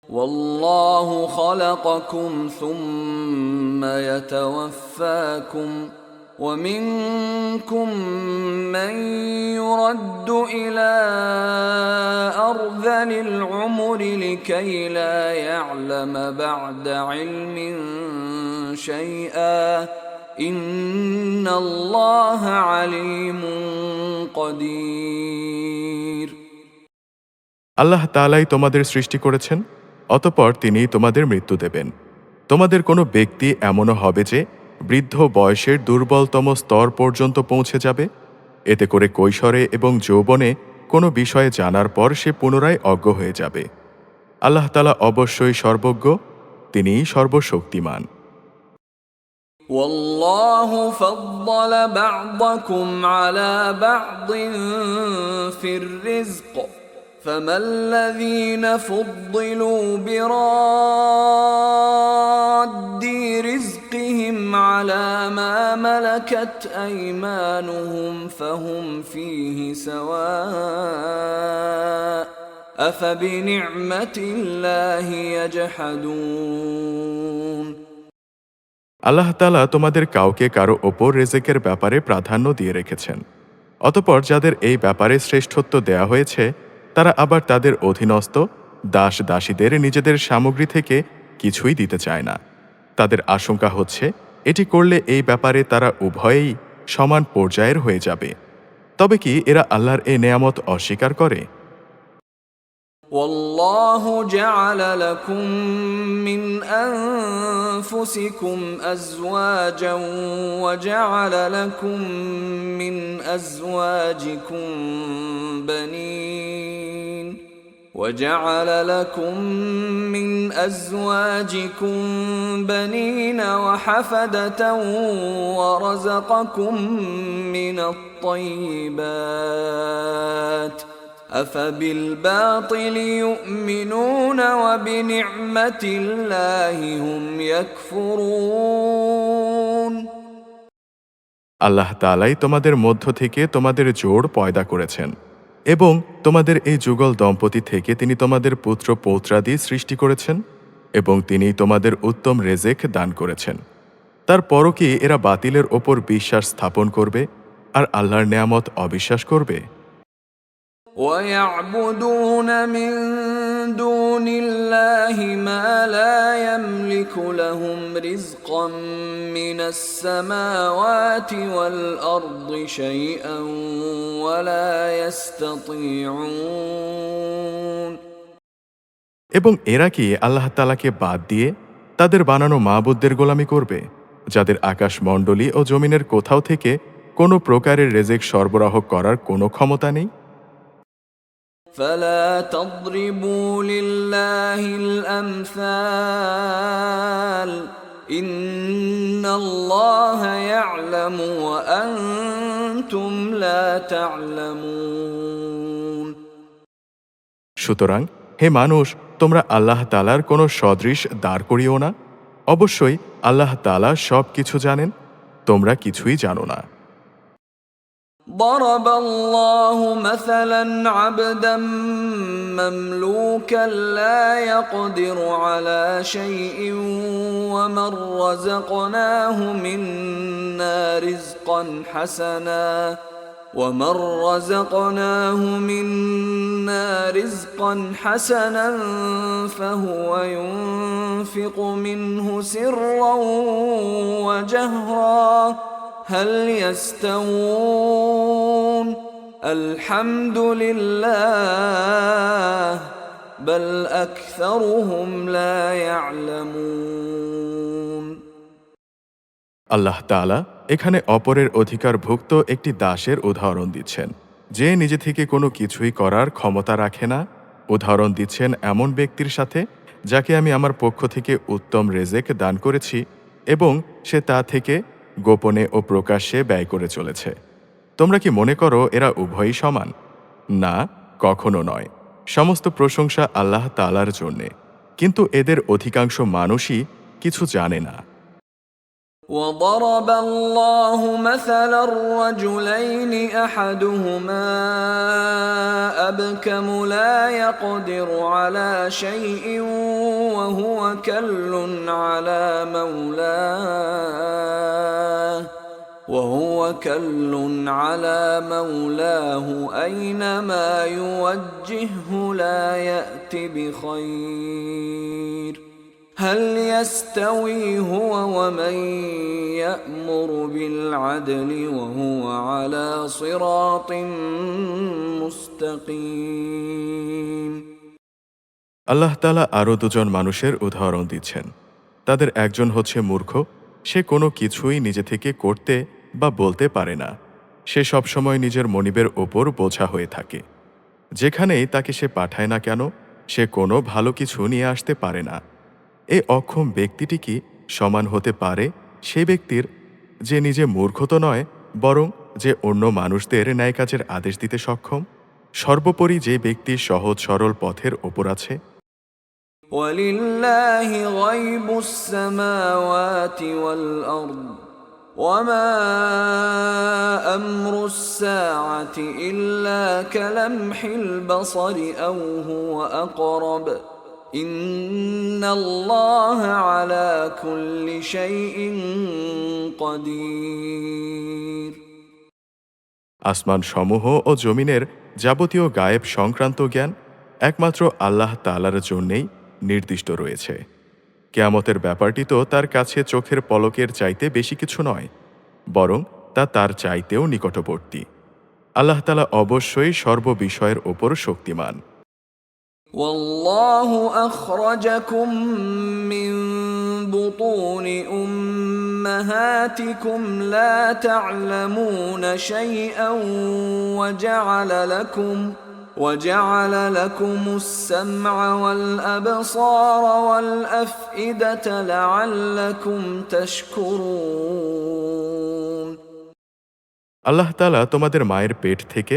والله خلقكم ثم يتوفاكم ومنكم من يرد إلى أرذل العمر لكي لا يعلم بعد علم شيئا إن الله عليم قدير আল্লাহ তাআলাই তোমাদের সৃষ্টি করেছেন, অতঃপর তিনি তোমাদের মৃত্যু দেবেন। তোমাদের কোনো ব্যক্তি এমনও হবে যে বৃদ্ধ বয়সের দুর্বলতম স্তর পর্যন্ত পৌঁছে যাবে। এতে করে কৈশোরে এবং যৌবনে কোনো বিষয়ে জানার পর সে পুনরায় অজ্ঞ হয়ে যাবে। আল্লাহ তাআলা অবশ্যই সর্বজ্ঞ, তিনিই সর্বশক্তিমান। والله فضل بعضكم على بعض في الرزق فما الذين فضلوا براد رزقهم على ما ملكت أيمانهم فهم فيه سواء أفبنعمة الله يجحدون আল্লাহ তাআলা তোমাদের কাউকে কারো ওপর রিজিকের ব্যাপারে প্রাধান্য দিয়ে রেখেছেন। অতঃপর যাদের এই ব্যাপারে শ্রেষ্ঠত্ব দেয়া হয়েছে তারা আবার তাদের অধীনস্থ দাস দাসীদের নিজেদের সামগ্রী থেকে কিছুই দিতে চায় না। তাদের আশঙ্কা হচ্ছে এটি করলে এই ব্যাপারে তারা উভয়েই সমান পর্যায়ের হয়ে যাবে। তবে কি এরা আল্লাহর এই নেয়ামত অস্বীকার করে? والله جعل لكم من أنفسكم أزواجا وجعل لكم من أزواجكم بنين وحفدة ورزقكم من الطيبات أفبالباطل يؤمنون وبنعمة الله هم يكفرون আল্লাহ তাআলাই তোমাদের মধ্য থেকে তোমাদের জোড় পয়দা করেছেন এবং তোমাদের এই যুগল দম্পতি থেকে তিনি তোমাদের পুত্র পৌত্রাদি সৃষ্টি করেছেন এবং তিনি তোমাদের উত্তম রেজেক দান করেছেন। তারপরও কি এরা বাতিলের ওপর বিশ্বাস স্থাপন করবে আর আল্লাহর নেয়ামত অবিশ্বাস করবে? ويعبدون من دون الله ما لا يملك لهم رزقا من السماوات والأرض شيئا ولا يستطيعون এবং এরা কি আল্লাহ তাআলাকে বাদ দিয়ে তাদের বানানো মাবুদদের গোলামি করবে যাদের আকাশমণ্ডলী ও জমিনের কোথাও থেকে কোনো প্রকারের রেজেক সরবরাহ করার কোনো ক্ষমতা নেই? فلا تضربوا لله الأمثال إن الله يعلم وأنتم لا تعلمون সুতরাং হে মানুষ, তোমরা আল্লাহ তাআলার কোনো সদৃশ দাঁড় করিও না, অবশ্যই আল্লাহ তাআলা সব কিছু জানেন, তোমরা কিছুই জানো না। ضرب الله مثلا عبدا مملوكا لا يقدر على شيء ومن رزقناه منا رزقا حسنا فهو ينفق منه سرا وجهرا هل يستوون الحمد لله بل أكثرهم لا يعلمون আল্লাহ তাআলা এখানে অপরের অধিকারভুক্ত একটি দাসের উদাহরণ দিচ্ছেন, যে নিজে থেকে কোনো কিছুই করার ক্ষমতা রাখে না। উদাহরণ দিচ্ছেন এমন ব্যক্তির সাথে যাকে আমি আমার পক্ষ থেকে উত্তম রেজেক দান করেছি এবং সে তা থেকে গোপনে ও প্রকাশ্যে ব্যয় করে চলেছে। তোমরা কি মনে করো এরা উভয়ই সমান? না, কখনো নয়। সমস্ত প্রশংসা আল্লাহ তাআলার জন্যে, কিন্তু এদের অধিকাংশ মানুষই কিছু জানে না। وضرب الله مثلا الرجلين أحدهما أبكم لا يقدر على شيء وهو كل على مولاه أينما يوجهه لا يأت بخير هل يستوي هو ومن يأمر بالعدل وهو على صراط مستقيم আল্লাহ তাআলা আরও দুজন মানুষের উদাহরণ দিচ্ছেন। তাদের একজন হচ্ছে মূর্খ, সে কোনো কিছুই নিজে থেকে করতে বা বলতে পারে না। সে সবসময় নিজের মনিবের ওপর বোঝা হয়ে থাকে। যেখানেই তাকে সে পাঠায় না কেন, সে কোনো ভালো কিছু নিয়ে আসতে পারে না। এই অক্ষম ব্যক্তিটি কি সমান হতে পারে সেই ব্যক্তির, যে নিজে মূর্খ তো নয়, বরং যে অন্য মানুষদের ন্যায় কাজের আদেশ দিতে সক্ষম? সর্বোপরি যে ব্যক্তি সহজ সরল পথের ওপর আছে। ولله غيب السماوات والأرض وما أمر الساعة إلا كلمح البصر أو هو أقرب إن الله على كل شيء قدير আসমান সমূহ ও জমিনের যাবতীয় গায়েব সংক্রান্ত জ্ঞান একমাত্র আল্লাহ তাআলার জন্যেই নির্দিষ্ট রয়েছে। কিয়ামতের ব্যাপারটি তো তার কাছে চোখের পলকের চাইতে বেশি কিছু নয়, বরং তা তার চাইতেও নিকটবর্তী। আল্লাহ তাআলা অবশ্যই সর্ববিষয়ের ওপর শক্তিমান। والله أخرجكم من بطون أمهاتكم لا تعلمون شيئا وجعل لكم السمع والأبصار والأفئدة لعلكم تشكرون আল্লাহ তাআলা তোমাদের মায়ের পেট থেকে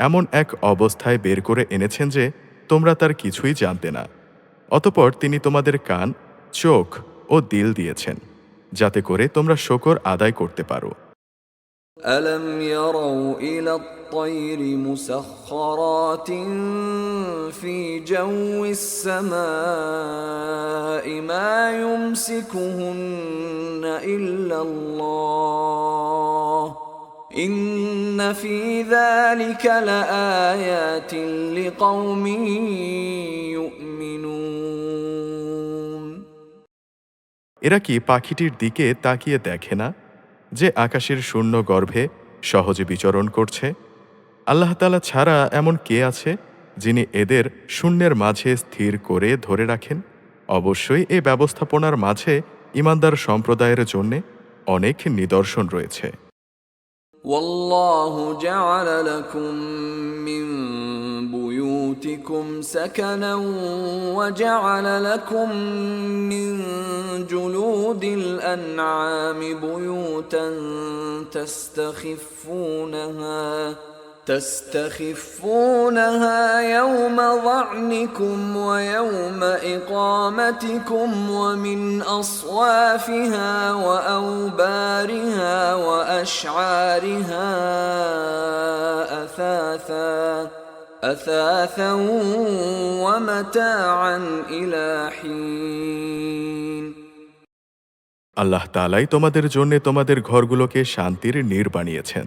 এমন এক অবস্থায় বের করে এনেছেন যে তোমরা তার কিছুই জানতে না। অতঃপর তিনি তোমাদের কান, চোখ ও দিল দিয়েছেন, যাতে করে তোমরা শুকর আদায় করতে পারো। ألم يروا إلى الطير مسخرات في جو السماء ما يمسكهن إلا الله إن في ذلك لآيات لقوم يؤمنون এরা কি পাখিটির দিকে তাকিয়ে দেখে না, যে আকাশের শূন্য গর্ভে সহজে বিচরণ করছে? আল্লাহ তাআলা ছাড়া এমন কে আছে যিনি এদের শূন্যের মাঝে স্থির করে ধরে রাখেন? অবশ্যই এ ব্যবস্থাপনার মাঝে ঈমানদার সম্প্রদায়ের জন্যে অনেক নিদর্শন রয়েছে। والله جعل لكم من بيوتكم سكنا وجعل لكم من جلود الأنعام بيوتا تستخفونها يوم ظعنكم ويوم إقامتكم ومن أصوافها وأوبارها وأشعارها أثاثا ومتاعا إلى حين আল্লাহ তাআলাই তোমাদের জন্য তোমাদের ঘরগুলোকে শান্তির নীড় বানিয়েছেন।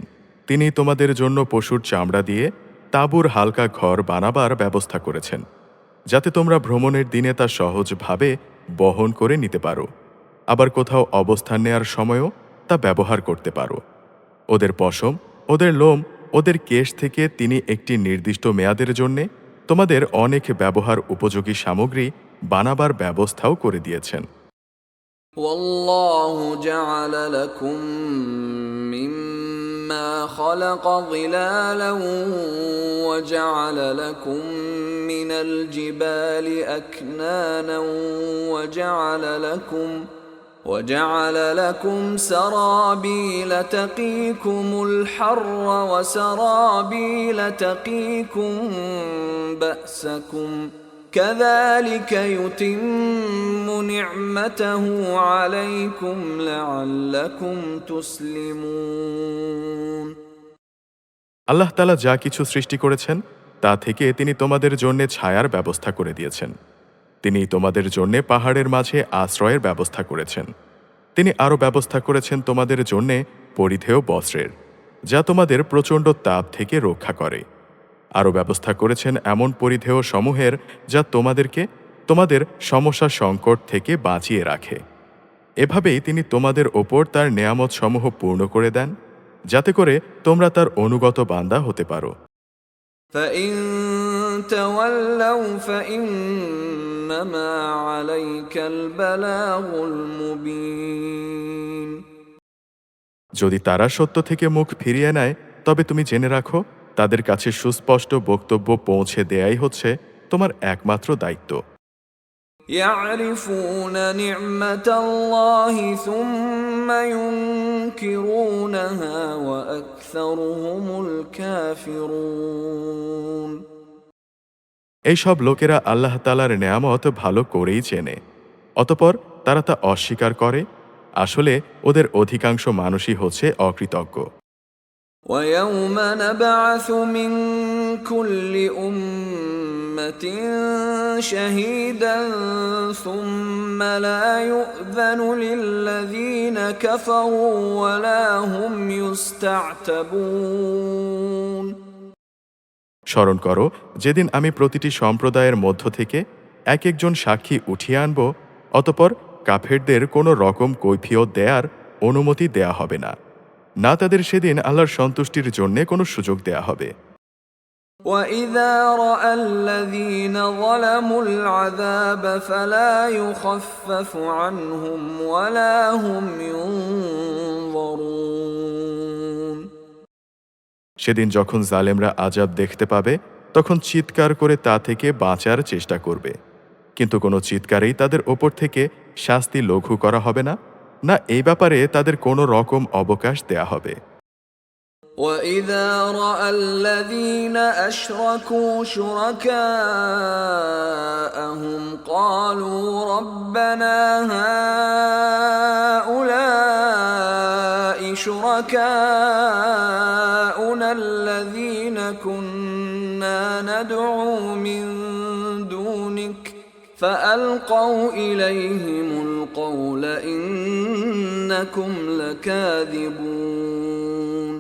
তিনি তোমাদের জন্য পশুর চামড়া দিয়ে তাঁবুর হালকা ঘর বানাবার ব্যবস্থা করেছেন, যাতে তোমরা ভ্রমণের দিনে তা সহজভাবে বহন করে নিতে পারো, আবার কোথাও অবস্থান নেয়ার সময়ও তা ব্যবহার করতে পারো। ওদের পশম, ওদের লোম, ওদের কেশ থেকে তিনি একটি নির্দিষ্ট মেয়াদের জন্যে তোমাদের অনেক ব্যবহার উপযোগী সামগ্রী বানাবার ব্যবস্থাও করে দিয়েছেন। والله جعل لكم مما خلق ظلالا وجعل لكم من الجبال أكنانا وجعل لكم سرابيل تقيكم الحر وسرابيل تقيكم بأسكم كذلك يتم نعمته عليكم لعلكم تسلمون আল্লাহ তাআলা যা কিছু সৃষ্টি করেছেন তা থেকে তিনি তোমাদের জন্য ছায়ার ব্যবস্থা করে দিয়েছেন। তিনি তোমাদের জন্য পাহাড়ের মাঝে আশ্রয়ের ব্যবস্থা করেছেন। তিনি আরও ব্যবস্থা করেছেন তোমাদের জন্য পরিধেয় বস্ত্রের, যা তোমাদের প্রচণ্ড তাপ থেকে রক্ষা করে। আরও ব্যবস্থা করেছেন এমন পরিধেয় সমূহের যা তোমাদেরকে তোমাদের সমস্যা সংকট থেকে বাঁচিয়ে রাখে। এভাবেই তিনি তোমাদের ওপর তার নেয়ামত সমূহ পূর্ণ করে দেন, যাতে করে তোমরা তার অনুগত বান্দা হতে পারো। فإن تولوا فإنما عليك البلاغ المبين যদি তারা সত্য থেকে মুখ ফিরিয়ে নেয়, তবে তুমি জেনে রাখো তাদের কাছে সুস্পষ্ট বক্তব্য পৌঁছে দেয়াই হচ্ছে তোমার একমাত্র দায়িত্ব। يعرفون نعمة الله ثم ينكرونها وأكثرهم الكافرون এইসব লোকেরা আল্লাহ তাআলার নেয়ামত ভালো করেই চেনে, অতঃপর তারা তা অস্বীকার করে। আসলে ওদের অধিকাংশ মানুষই হচ্ছে অকৃতজ্ঞ। ويوم نبعث من كل أمة شهيدا ثم لا يؤذن للذين كفروا ولا هم يستعتبون স্মরণ করো যেদিন আমি প্রতিটি সম্প্রদায়ের মধ্য থেকে এক একজন সাক্ষী উঠিয়ে আনব, অতঃপর কাফেরদের কোনো রকম কৈফিয়ত দেয়ার অনুমতি দেয়া হবে না, না তাদের সেদিন আল্লাহর সন্তুষ্টির জন্যে কোনো সুযোগ দেয়া হবে। وَإِذَا رَأَى الَّذِينَ ظَلَمُوا الْعَذَابَ فَلَا يُخَفَّفُ عَنْهُمْ وَلَا هُمْ يُنظَرُونَ সেদিন যখন জালেমরা আযাব দেখতে পাবে, তখন চিৎকার করে তা থেকে বাঁচার চেষ্টা করবে, কিন্তু কোনো চিৎকারেই তাদের ওপর থেকে শাস্তি লঘু করা হবে না, না এই ব্যাপারে তাদের কোনো রকম অবকাশ দেয়া হবে। وَإِذَا رَأَى الَّذِينَ أَشْرَكُوا شُرَكَاءَهُمْ قَالُوا رَبَّنَا هَؤُلَاءِ شُرَكَاؤُنَا الَّذِينَ كُنَّا نَدْعُو مِن دُونِكَ فَأَلْقَوْا إِلَيْهِمُ الْقَوْلَ إِنَّكُمْ لَكَاذِبُونَ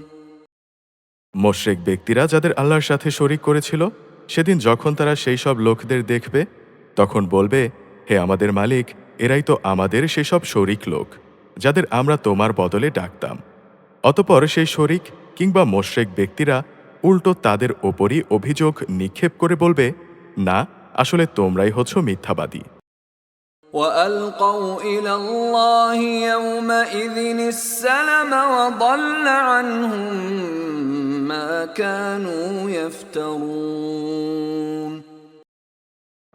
মুশরিক ব্যক্তিরা যাদের আল্লাহর সাথে শরীক করেছিল, সেদিন যখন তারা সেই সব লোকদের দেখবে, তখন বলবে, হে আমাদের মালিক, এরাই তো আমাদের সেসব শরীক লোক, যাদের আমরা তোমার বদলে ডাকতাম। অতঃপর সেই শরীক কিংবা মুশরিক ব্যক্তিরা উল্টো তাদের ওপরই অভিযোগ নিক্ষেপ করে বলবে, না, আসলে তোমরাই হচ্ছ মিথ্যাবাদী। وَأَلْقَوْا إِلَى اللَّهِ يَوْمَئِذٍ السَّلَمَ وَضَلَّ عَنْهُمْ مَا كَانُوا يَفْتَرُونَ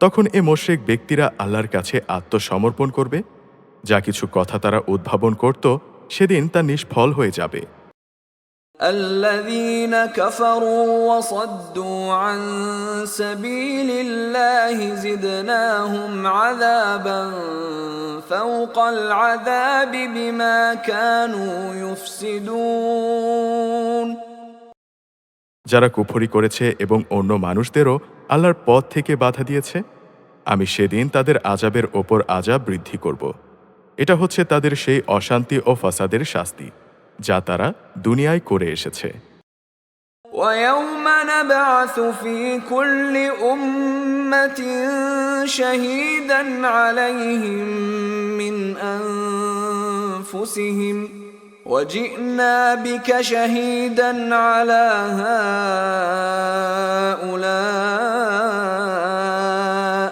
তখন এ মুশরিক ব্যক্তিরা আল্লাহর কাছে আত্মসমর্পণ করবে। যা কিছু কথা তারা উদ্ভাবন করত, সেদিন তা নিষ্ফল হয়ে যাবে। الذين كفروا وصدوا عن سبيل الله زدناهم عذابا فوق العذاب بما كانوا يفسدون যারা কুফরি করেছে এবং অন্য মানুষদেরও আল্লাহর পথ থেকে বাধা দিয়েছে, আমি সেদিন তাদের আযাবের ওপর আযাব বৃদ্ধি করব। এটা হচ্ছে তাদের সেই অশান্তি ও ফাসাদের শাস্তি যা তারা দুনিয়ায় করে এসেছে। ويوم نبعث في كل أمة شهيدا عليهم من أنفسهم وجئنا بك شهيدا على هؤلاء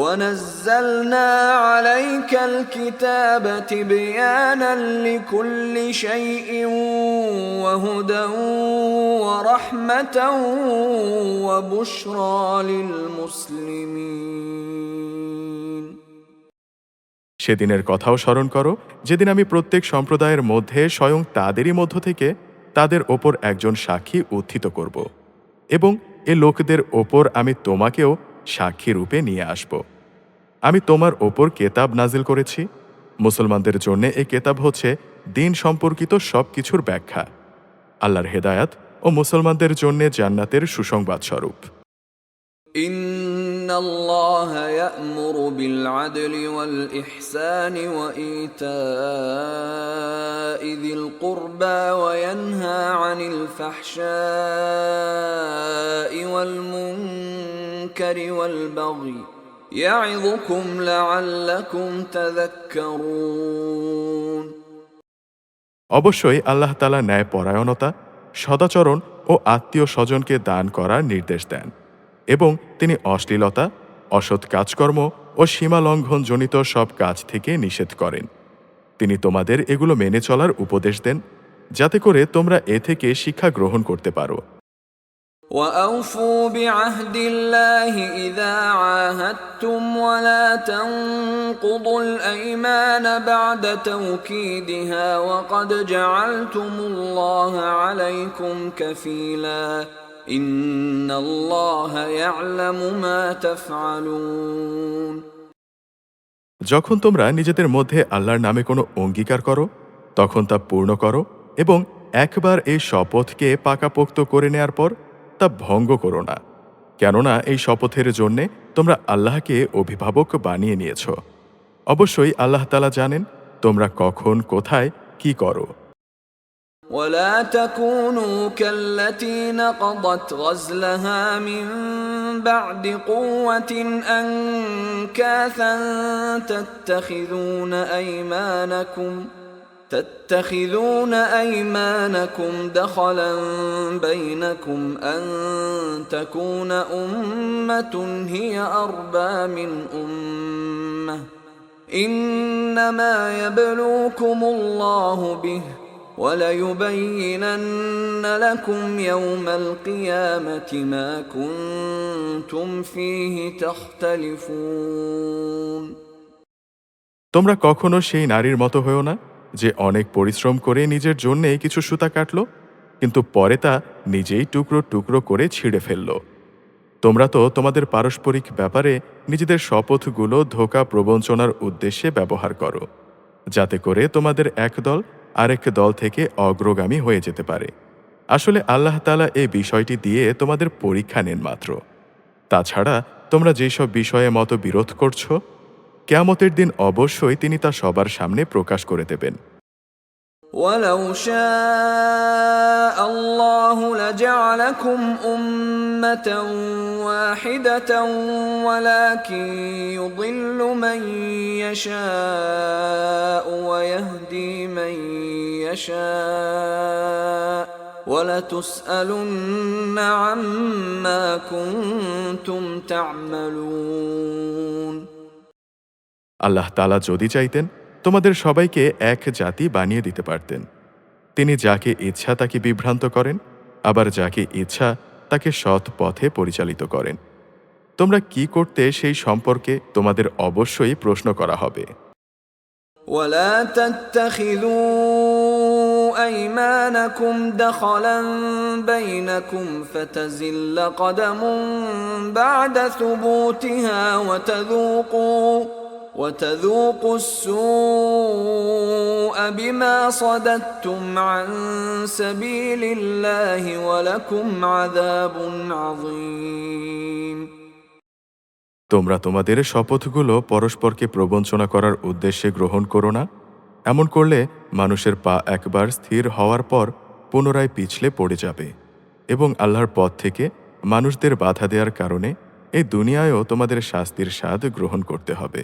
ونزلنا عليك الكتاب تبيانا لكل شيء وهدى ورحمة وبشرى للمسلمين সেদিনের কথাও স্মরণ করো, যেদিন আমি প্রত্যেক সম্প্রদায়ের মধ্যে স্বয়ং তাদেরই মধ্য থেকে তাদের ওপর একজন সাক্ষী উত্থিত করব, এবং এ লোকদের ওপর আমি তোমাকেও সাক্ষী রূপে নিয়ে আসব। আমি তোমার ওপর কেতাব নাজিল করেছি। মুসলমানদের জন্য এই কেতাব হচ্ছে দিন সম্পর্কিত সব কিছুর ব্যাখ্যা, আল্লাহর হেদায়াত ও মুসলমানদের জন্য জান্নাতের সুসংবাদ স্বরূপ। إن الله يأمر بالعدل والإحسان وإيتاء ذي القربى وينهى عن الفحشاء والمنكر والبغي يعظكم لعلكم تذكرون অবশ্যই আল্লাহ তাআলা ন্যায়পরায়ণতা, সদাচরণ ও আত্মীয় স্বজনকে দান করার নির্দেশ দেন, এবং তিনি অশ্লীলতা, অসৎ কাজকর্ম ও সীমালঙ্ঘনজনিত সব কাজ থেকে নিষেধ করেন। তিনি তোমাদের এগুলো মেনে চলার উপদেশ দেন, যাতে করে তোমরা এ থেকে শিক্ষা গ্রহণ করতে পারো। وأوفوا بعهد الله إذا عاهدتم ولا تنقضوا الأيمان بعد توكيدها وقد جعلتم الله عليكم كفيلا إن الله يعلم ما تفعلون যখন তোমরা নিজেদের মধ্যে আল্লাহর নামে কোনো অঙ্গীকার করো, তখন তা পূর্ণ করো, এবং একবার এই শপথকে পাকাপোক্ত করে নেয়ার পর তা ভঙ্গ করো না, কেননা এই শপথের জন্যে তোমরা আল্লাহকে অভিভাবক বানিয়ে নিয়েছ। অবশ্যই আল্লাহ তাআলা জানেন তোমরা কখন কোথায় কি করো। ولا تكونوا كالتي نقضت غزلها من بعد قوة أنكاثا تتخذون أيمانكم دخلا بينكم أن تكون أمة هي أربى من أمة إنما يبلوكم الله به وَلَيُبَيِّنَنَّ لَكُمْ يَوْمَ الْقِيَامَةِ مَا كُنتُمْ فِيهِ تَخْتَلِفُونَ তোমরা কখনো সেই নারীর মতো হয়েও না যে অনেক পরিশ্রম করে নিজের জন্যে কিছু সুতা কাটল, কিন্তু পরে তা নিজেই টুকরো টুকরো করে ছিঁড়ে ফেলল। তোমরা তো তোমাদের পারস্পরিক ব্যাপারে নিজেদের শপথগুলো ধোঁকা প্রবঞ্চনার উদ্দেশ্যে ব্যবহার করো, যাতে করে তোমাদের এক দল আরেক দল থেকে অগ্রগামী হয়ে যেতে পারে। আসলে আল্লাহ তাআলা এই বিষয়টি দিয়ে তোমাদের পরীক্ষা নেন মাত্র। তাছাড়া তোমরা যেসব বিষয়ে মত বিরোধ করছো, কিয়ামতের দিন অবশ্যই তিনি তা সবার সামনে প্রকাশ করে দেবেন। وَلَوْ شَاءَ اللَّهُ لَجَعَلَكُمْ أُمَّةً وَاحِدَةً وَلَكِنْ يُضِلُّ مَنْ يَشَاءُ وَيَهْدِي مَنْ يَشَاءُ وَلَتُسْأَلُنَّ عَمَّا كُنْتُمْ تَعْمَلُونَ আল্লাহ তাআলা যদি চাইতেন তোমাদের সবাইকে এক জাতি বানিয়ে দিতে পারতেন। তিনি যাকে ইচ্ছা তাকে বিভ্রান্ত করেন, আবার যাকে ইচ্ছা তাকে সৎ পথে পরিচালিত করেন। তোমরা কি করতে সেই সম্পর্কে তোমাদের অবশ্যই প্রশ্ন করা হবে। وَلَا تَتَّخِذُوا أيمانكم دخلا بينكم فتزل قدم بعد ثبوتها وتذوقوا السوء بما صددتم عن سبيل الله ولكم عذاب عظيم। তোমরা তোমাদের শপথগুলো পরস্পরকে প্রবঞ্চনা করার উদ্দেশ্যে গ্রহণ করো না। এমন করলে মানুষের পা একবার স্থির হওয়ার পর পুনরায় পিছলে পড়ে যাবে এবং আল্লাহর পথ থেকে মানুষদের বাধা দেওয়ার কারণে এই দুনিয়ায়ও তোমাদের শাস্তির স্বাদ গ্রহণ করতে হবে,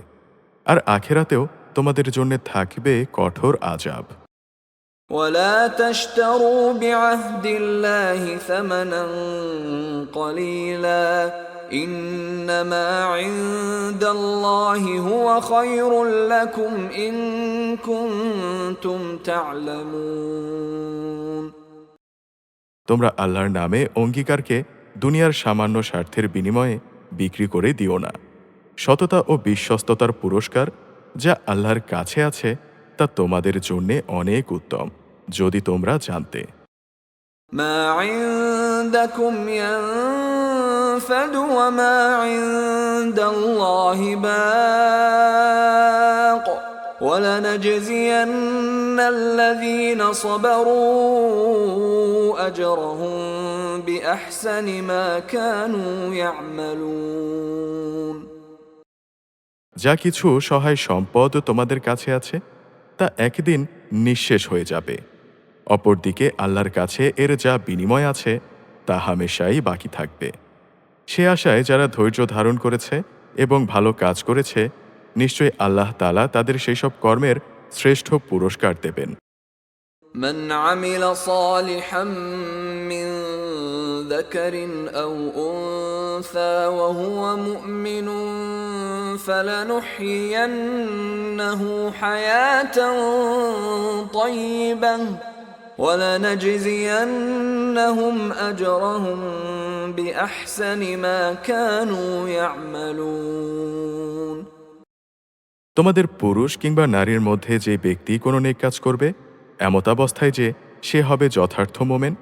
আর আখেরাতেও তোমাদের জন্য থাকবে কঠোর আযাব। ولا تشتروا بعهد الله ثمنا قليلا إنما عند الله هو خير لكم إن كنتم تعلمون। তোমরা আল্লাহর নামে অঙ্গীকারকে দুনিয়ার সামান্য স্বার্থের বিনিময়ে বিক্রি করে দিও না। সততা ও বিশ্বস্ততার পুরস্কার যা আল্লাহর কাছে আছে তা তোমাদের জন্য অনেক উত্তম, যদি তোমরা জানতে। ما عندكم ينفد وما عند الله باق ولنجزين الذين صبروا أجرهم بأحسن ما كانوا يعملون। যা কিছু সহায় সম্পদ তোমাদের কাছে আছে তা একদিন নিঃশেষ হয়ে যাবে, অপরদিকে আল্লাহর কাছে এর যা বিনিময় আছে তা হামেশাই বাকি থাকবে। সে আশায় যারা ধৈর্য ধারণ করেছে এবং ভালো কাজ করেছে, নিশ্চয়ই আল্লাহ তাআলা তাদের সেই সব কর্মের শ্রেষ্ঠ পুরস্কার দেবেন। من عمل صالحا من ذكر أو أنثى وهو مؤمن فلنحيينه حياة طيبة ولنجزينهم أجرهم بأحسن ما كانوا يعملون। তোমাদের পুরুষ কিংবা নারীর মধ্যে যে ব্যক্তি কোনো নেক কাজ করবে এমতাবস্থায় যে সে হবে যথার্থ মোমেন,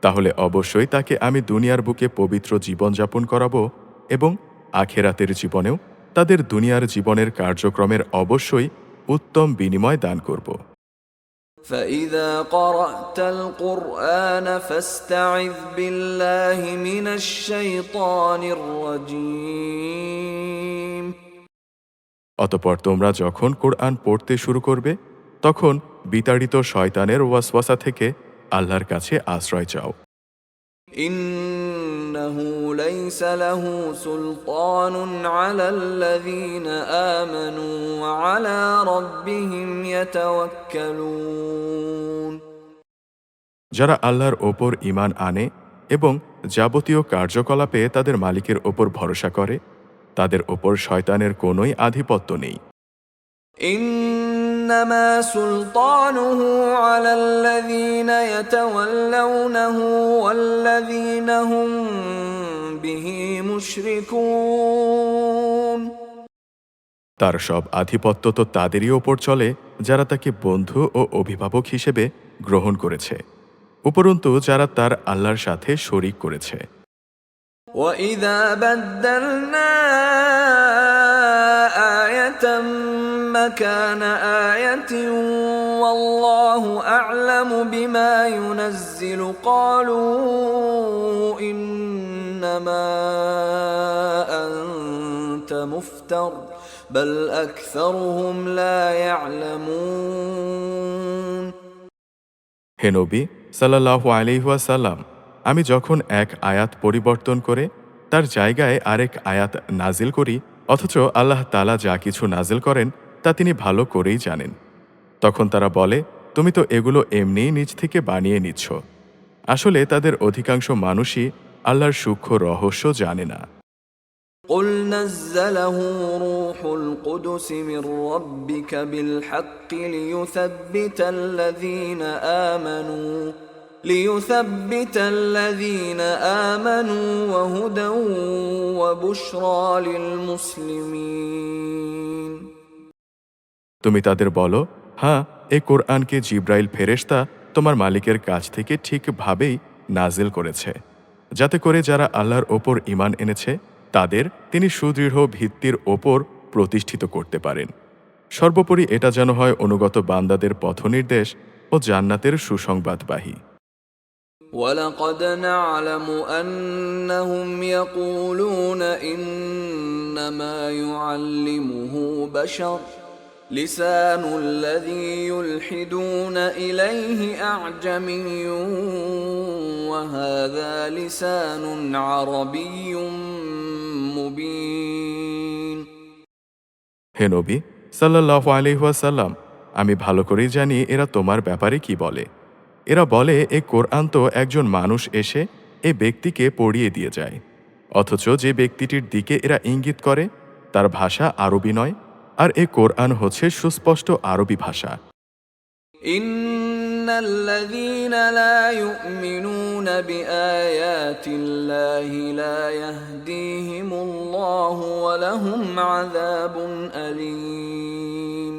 তাহলে অবশ্যই তাকে আমি দুনিয়ার বুকে পবিত্র জীবনযাপন করাবো এবং আখেরাতের জীবনেও তাদের দুনিয়ার জীবনের কার্যক্রমের অবশ্যই উত্তম বিনিময় দান করব। فإذا قرأت القرآن فاستعذ بالله من الشيطان الرجيم। অতঃপর তোমরা যখন কোরআন পড়তে শুরু করবে তখন বিতাড়িত শয়তানের ওয়াসওয়াসা থেকে আল্লাহর কাছে আশ্রয় চাও। إنه ليس له سلطان على الذين آمنوا وعلى ربهم يتوكلون। যারা আল্লাহর ওপর ঈমান আনে এবং যাবতীয় কার্যকলাপে তাদের মালিকের ওপর ভরসা করে, তাদের ওপর শয়তানের কোনোই আধিপত্য নেই। إنما سلطانه على الذين يتولونه والذين هم به مشركون। তার সব আধিপত্য তো তাদেরই ওপর চলে যারা তাকে বন্ধু ও অভিভাবক হিসেবে গ্রহণ করেছে, উপরন্তু যারা তার আল্লাহর সাথে শরীক করেছে। وَإِذَا بَدَّلْنَا آيَةً مَكَانَ آيَةٍ وَاللَّهُ أَعْلَمُ بِمَا يُنَزِّلُ قَالُوا إِنَّمَا أَنْتَ مُفْتَرٍ بَلْ أَكْثَرُهُمْ لَا يَعْلَمُونَ। হে নবী সাল্লাল্লাহু আলাইহি ওয়াসাল্লাম, আমি যখন এক আয়াত পরিবর্তন করে তার জায়গায় আরেক আয়াত নাজিল করি, অথচ আল্লাহ তাআলা যা কিছু নাজিল করেন তা তিনি ভালো করেই জানেন, তখন তারা বলে তুমি তো এগুলো এমনিই নিজ থেকে বানিয়ে নিচ্ছ। আসলে তাদের অধিকাংশ মানুষই আল্লাহর সূক্ষ্ম রহস্য জানে না। قُلْ نَزَّلَهُ رُوحُ الْقُدُسِ مِنْ رَبِّكَ بِالْحَقِّ لِيُثَبِّتَ الَّذِينَ آمَنُوا وَهُدًى وَبُشْرَى لِلْمُسْلِمِينَ। তুমি তাদের বলো, হ্যাঁ, এ কোরআনকে জিব্রাইল ফেরেশতা তোমার মালিকের কাছ থেকে ঠিকভাবেই নাজিল করেছে, যাতে করে যারা আল্লাহর ওপর ঈমান এনেছে তাদের তিনি সুদৃঢ় ভিত্তির ওপর প্রতিষ্ঠিত করতে পারেন। সর্বোপরি এটা যেন হয় অনুগত বান্দাদের পথনির্দেশ ও জান্নাতের সুসংবাদবাহী। وَلَقَدْ نَعْلَمُ أَنَّهُمْ يَقُولُونَ إِنَّمَا يُعَلِّمُهُ بَشَرٌ لِسَانُ الَّذِي يُلْحِدُونَ إِلَيْهِ أَعْجَمِيٌّ وَهَذَا لِسَانٌ عَرَبِيٌّ مُبِينٌ। হে নবী সাল্লাল্লাহু আলাইহি ওয়াসাল্লাম, আমি ভালো করেই জানি এরা তোমার ব্যাপারে কি বলে। এরা বলে এ কোরআন তো একজন মানুষ এসে এ ব্যক্তিকে পড়িয়ে দিয়ে যায়, অথচ যে ব্যক্তিটির দিকে এরা ইঙ্গিত করে তার ভাষা আরবি নয়, আর এ কোরআন হচ্ছে সুস্পষ্ট আরবি ভাষা। إِنَّ الَّذِينَ لَا يُؤْمِنُونَ بِآيَاتِ اللَّهِ لَا يَهْدِيهِمُ اللَّهُ وَلَهُمْ عَذَابٌ أَلِيمٌ।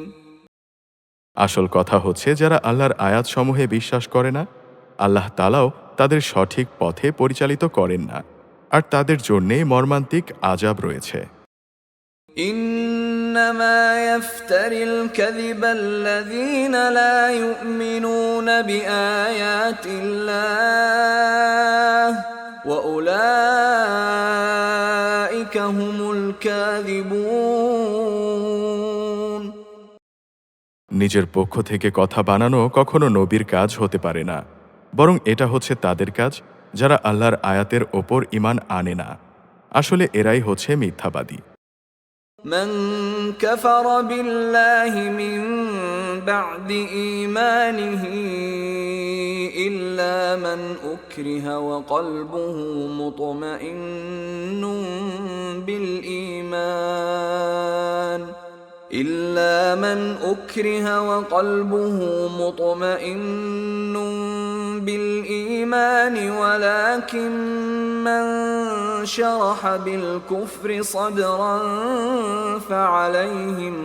আসল কথা হচ্ছে যারা আল্লাহর আয়াতসমূহে বিশ্বাস করে না, আল্লাহ তাআলাও তাদের সঠিক পথে পরিচালিত করেন না, আর তাদের জন্যেই মর্মান্তিক আযাব রয়েছে। إِنَّمَا يَفْتَرِي الْكَذِبَ الَّذِينَ لَا يُؤْمِنُونَ بِآيَاتِ اللَّهِ وَأُولَٰئِكَ هُمُ الْكَاذِبُونَ। নিজের পক্ষ থেকে কথা বানানো কখনো নবীর কাজ হতে পারে না, বরং এটা হচ্ছে তাদের কাজ যারা আল্লাহর আয়াতের ওপর ঈমান আনে না। আসলে এরাই হচ্ছে মিথ্যাবাদী। من كفر بالله من بعد إيمانه إلا من أكره وقلبه مطمئن بالإيمان ولكن من شرح بالكفر صدرا فعليهم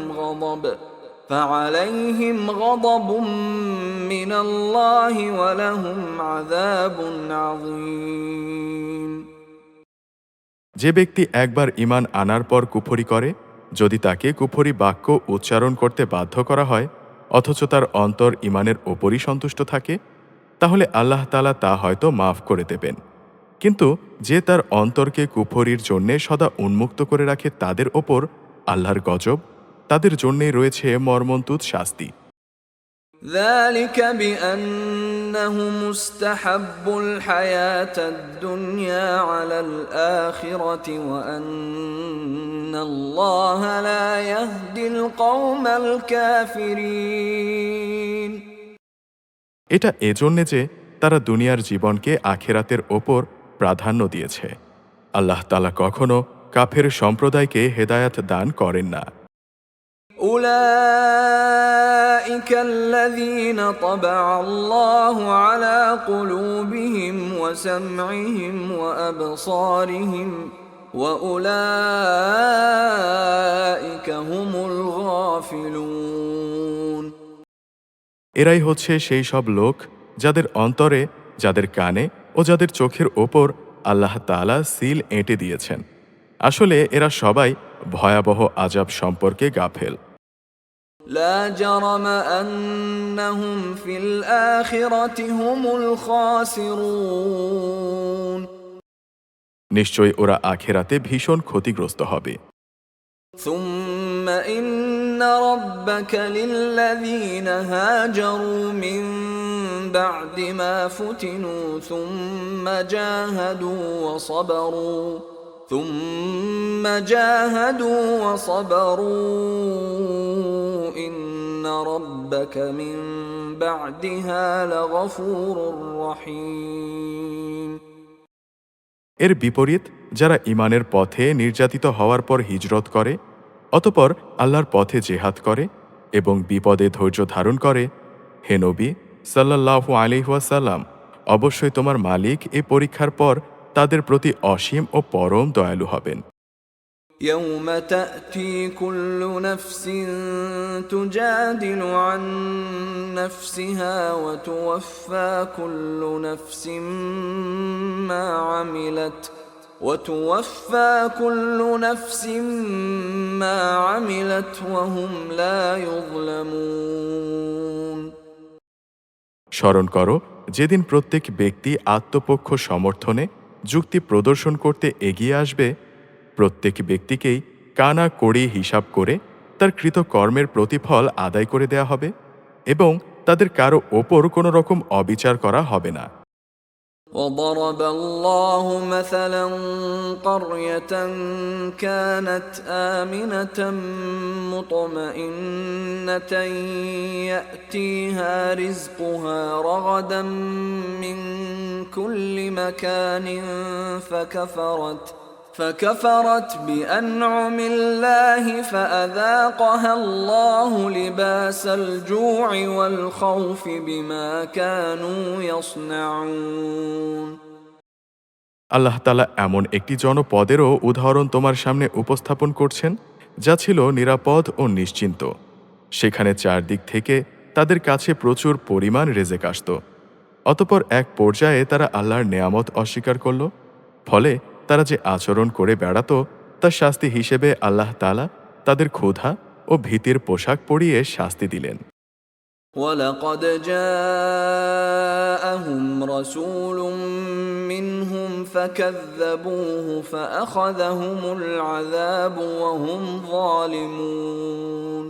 غضب من الله ولهم عذاب عظيم। যে ব্যক্তি একবার ঈমান আনার পর কুফরি করে, যদি তাকে কুফরি বাক্য উচ্চারণ করতে বাধ্য করা হয় অথচ তার অন্তর ঈমানের ওপরই সন্তুষ্ট থাকে, তাহলে আল্লাহ তাআলা তা হয়তো মাফ করে দেবেন। কিন্তু যে তার অন্তরকে কুফরির জন্যে সদা উন্মুক্ত করে রাখে তাদের ওপর আল্লাহর গজব, তাদের জন্যেই রয়েছে মর্মন্তুদ শাস্তি। ذلك بأنهم استحبوا الحياة الدنيا على الآخرة وأن الله لا يهدي القوم الكافرين। এটা এজন্যে যে তারা দুনিয়ার জীবনকে আখিরাতের ওপর প্রাধান্য দিয়েছে। আল্লাহ তাআলা কখনো কাফের সম্প্রদায়কে হেদায়াত দান করেন না। أولئك الذين طبع الله على قلوبهم وسمعهم وأبصارهم وأولئك هم الغافلون। এরাই হচ্ছে সেই সব লোক যাদের অন্তরে, যাদের কানে ও যাদের চোখের ওপর আল্লাহ তাআলা সিল এঁটে দিয়েছেন। আসলে এরা সবাই ভয়াবহ আযাব সম্পর্কে গাফেল। لا جرم أنهم في الآخرة هم الخاسرون। নিশ্চয়ই ওরা আখিরাতে ভীষণ ক্ষতিগ্রস্ত হবে। ثم إن ربك للذين هاجروا من بعد ما فتنوا ثم جاهدوا وصبروا إن ربك من بعدها لغفور رحيم। এর বিপরীত যারা ঈমানের পথে নির্যাতিত হওয়ার পর হিজরত করে, অতঃপর আল্লাহর পথে জেহাদ করে এবং বিপদে ধৈর্য ধারণ করে, হে নবী সাল্লাল্লাহু আলাইহি ওয়াসাল্লাম, অবশ্যই তোমার মালিক এই পরীক্ষার পর তাদের প্রতি অসীম ও পরম দয়ালু হবেন। يوم تأتي كل نفس تجادل عن نفسها وتوفى كل نفس ما عملت وهم لا يظلمون স্মরণ করো যেদিন প্রত্যেক ব্যক্তি আত্মপক্ষ সমর্থনে যুক্তি প্রদর্শন করতে এগিয়ে আসবে। প্রত্যেক ব্যক্তিকেই কানা কড়ি হিসাব করে তার কৃতকর্মের প্রতিফল আদায় করে দেয়া হবে এবং তাদের কারো ওপর কোনো রকম অবিচার করা হবে না। وضرب الله مثلا قرية كانت آمنة مطمئنة يأتيها رزقها رغدا من كل مكان فكفرت بأنعم الله فأذاقها الله لباس الجوع والخوف بما كانوا يصنعون আল্লাহ তাআলা এমন একটি জনপদেরও উদাহরণ তোমার সামনে উপস্থাপন করছেন যা ছিল নিরাপদ ও নিশ্চিন্ত। সেখানে চারদিক থেকে তাদের কাছে প্রচুর পরিমাণ রেজেক আসত। অতঃপর এক পর্যায়ে তারা আল্লাহর নেয়ামত অস্বীকার করল। ফলে তারা যে আচরণ করে বেড়াত তার শাস্তি হিসেবে আল্লাহ তাআলা তাদের ক্ষুধা ও ভীতির পোশাক পরিয়ে শাস্তি দিলেন। وَلَقَدْ جَاءَهُمْ رَسُولٌ مِّنْهُمْ فَكَذَّبُوهُ فَأَخَذَهُمُ الْعَذَابُ وَهُمْ ظَالِمُونَ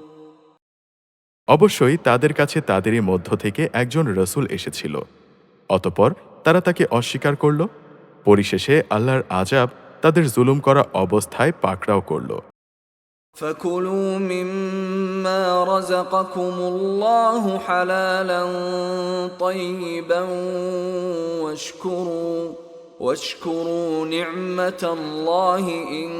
অবশ্যই তাদের কাছে তাদেরই মধ্য থেকে একজন রসূল এসেছিল। অতঃপর তারা তাকে অস্বীকার করল। পরিশেষে আল্লাহর আযাব তাদের জুলুম করা অবস্থায় পাকড়াও করল। فَكُلُوا مِمَّا رَزَقَكُمُ اللَّهُ حَلَالًا طَيِّبًا وَاشْكُرُوا نِعْمَةَ اللَّهِ إِن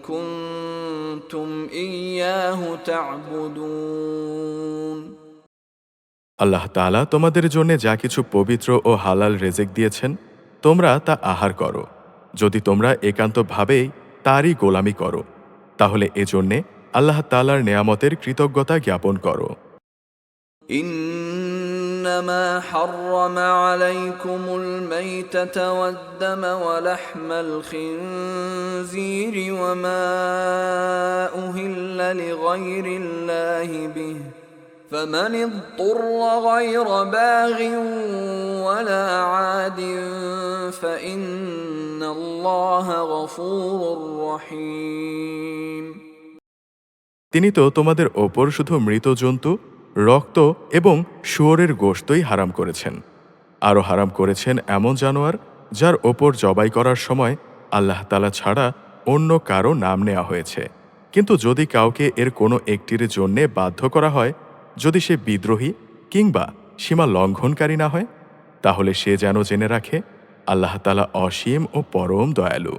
كُنتُمْ إِيَّاهُ تَعْبُدُونَ আল্লাহ তাআলা তোমাদের জন্য যা কিছু পবিত্র ও হালাল রেজেক দিয়েছেন তোমরা তা আহার করো। যদি তোমরা একান্তভাবেই তারই গোলামি করো তাহলে এজন্যে আল্লাহ তাআলার নেয়ামতের কৃতজ্ঞতা জ্ঞাপন করো। إنما حرم عليكم الميتة والدم ولحم الخنزير وما أهل لغير الله به فمن اضطر غير باغ ولا عاد فإن الله غفور رحيم তিনি তো তোমাদের ওপর শুধু মৃত জন্তু, রক্ত এবং শুয়োরের গোশতই হারাম করেছেন। আরও হারাম করেছেন এমন জানোয়ার যার ওপর জবাই করার সময় আল্লাহ তাআলা ছাড়া অন্য কারো নাম নেওয়া হয়েছে। কিন্তু যদি কাউকে এর কোনো একটির জন্যে বাধ্য করা হয়, যদি সে বিদ্রোহী কিংবা সীমা লঙ্ঘনকারী না হয়, তাহলে সে যেন জেনে রাখে আল্লাহ তাআলা অসীম ও পরম দয়ালু।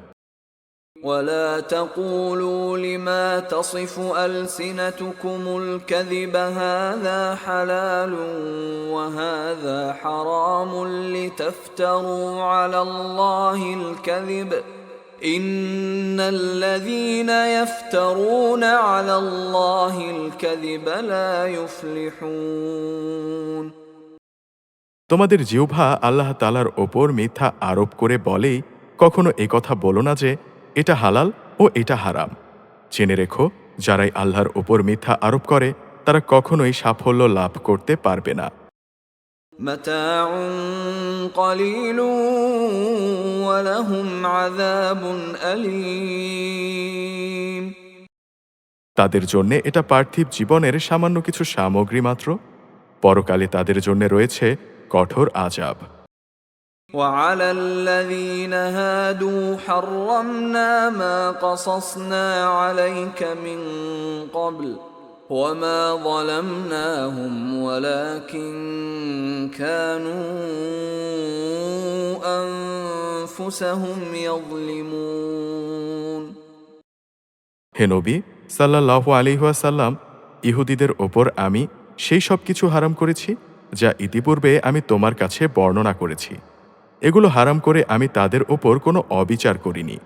ولا تقولوا لما تصف ألسنتكم الكذب هذا حلال وهذا حرام لتفتروا على الله الكذب إن الذين يفترون على الله الكذب لا يفلحون তোমাদের জিহ্বা আল্লাহ তাআলার ওপর মিথ্যা আরোপ করে বলেই কখনো একথা বলো না যে এটা হালাল ও এটা হারাম। জেনে রেখো যারাই আল্লাহর ওপর মিথ্যা আরোপ করে তারা কখনোই সাফল্য লাভ করতে পারবে না। متاع قليل ولهم عذاب أليم তাদের জন্যে এটা পার্থিব জীবনের সামান্য কিছু সামগ্রী মাত্র। পরকালে তাদের জন্য রয়েছে কঠোর আযাব। وعلى الذين هادوا حرمنا ما قصصنا عليك من قبل وما ظلمناهم ولكن كانوا أنفسهم يظلمون হে নবী সাল্লাল্লাহু আলাইহি ওয়াসাল্লাম, ইহুদিদের ওপর আমি সেই সব কিছু হারাম করেছি যা ইতিপূর্বে আমি তোমার কাছে বর্ণনা করেছি। এগুলো হারাম করে আমি তাদের ওপর কোনো অবিচার করিনি,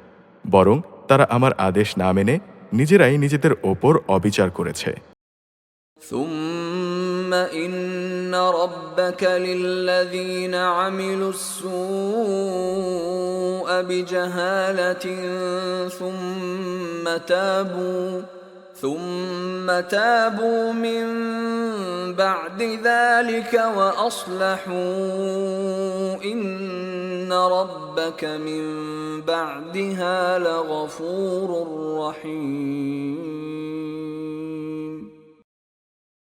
বরং তারা আমার আদেশ না মেনে নিজেরাই নিজেদের ওপর অবিচার করেছে। ثم إن ربك للذين عملوا السوء بجهالة ثم تابوا من بعد ذلك وأصلحوا إن ربك من بعدها لغفور رحيم।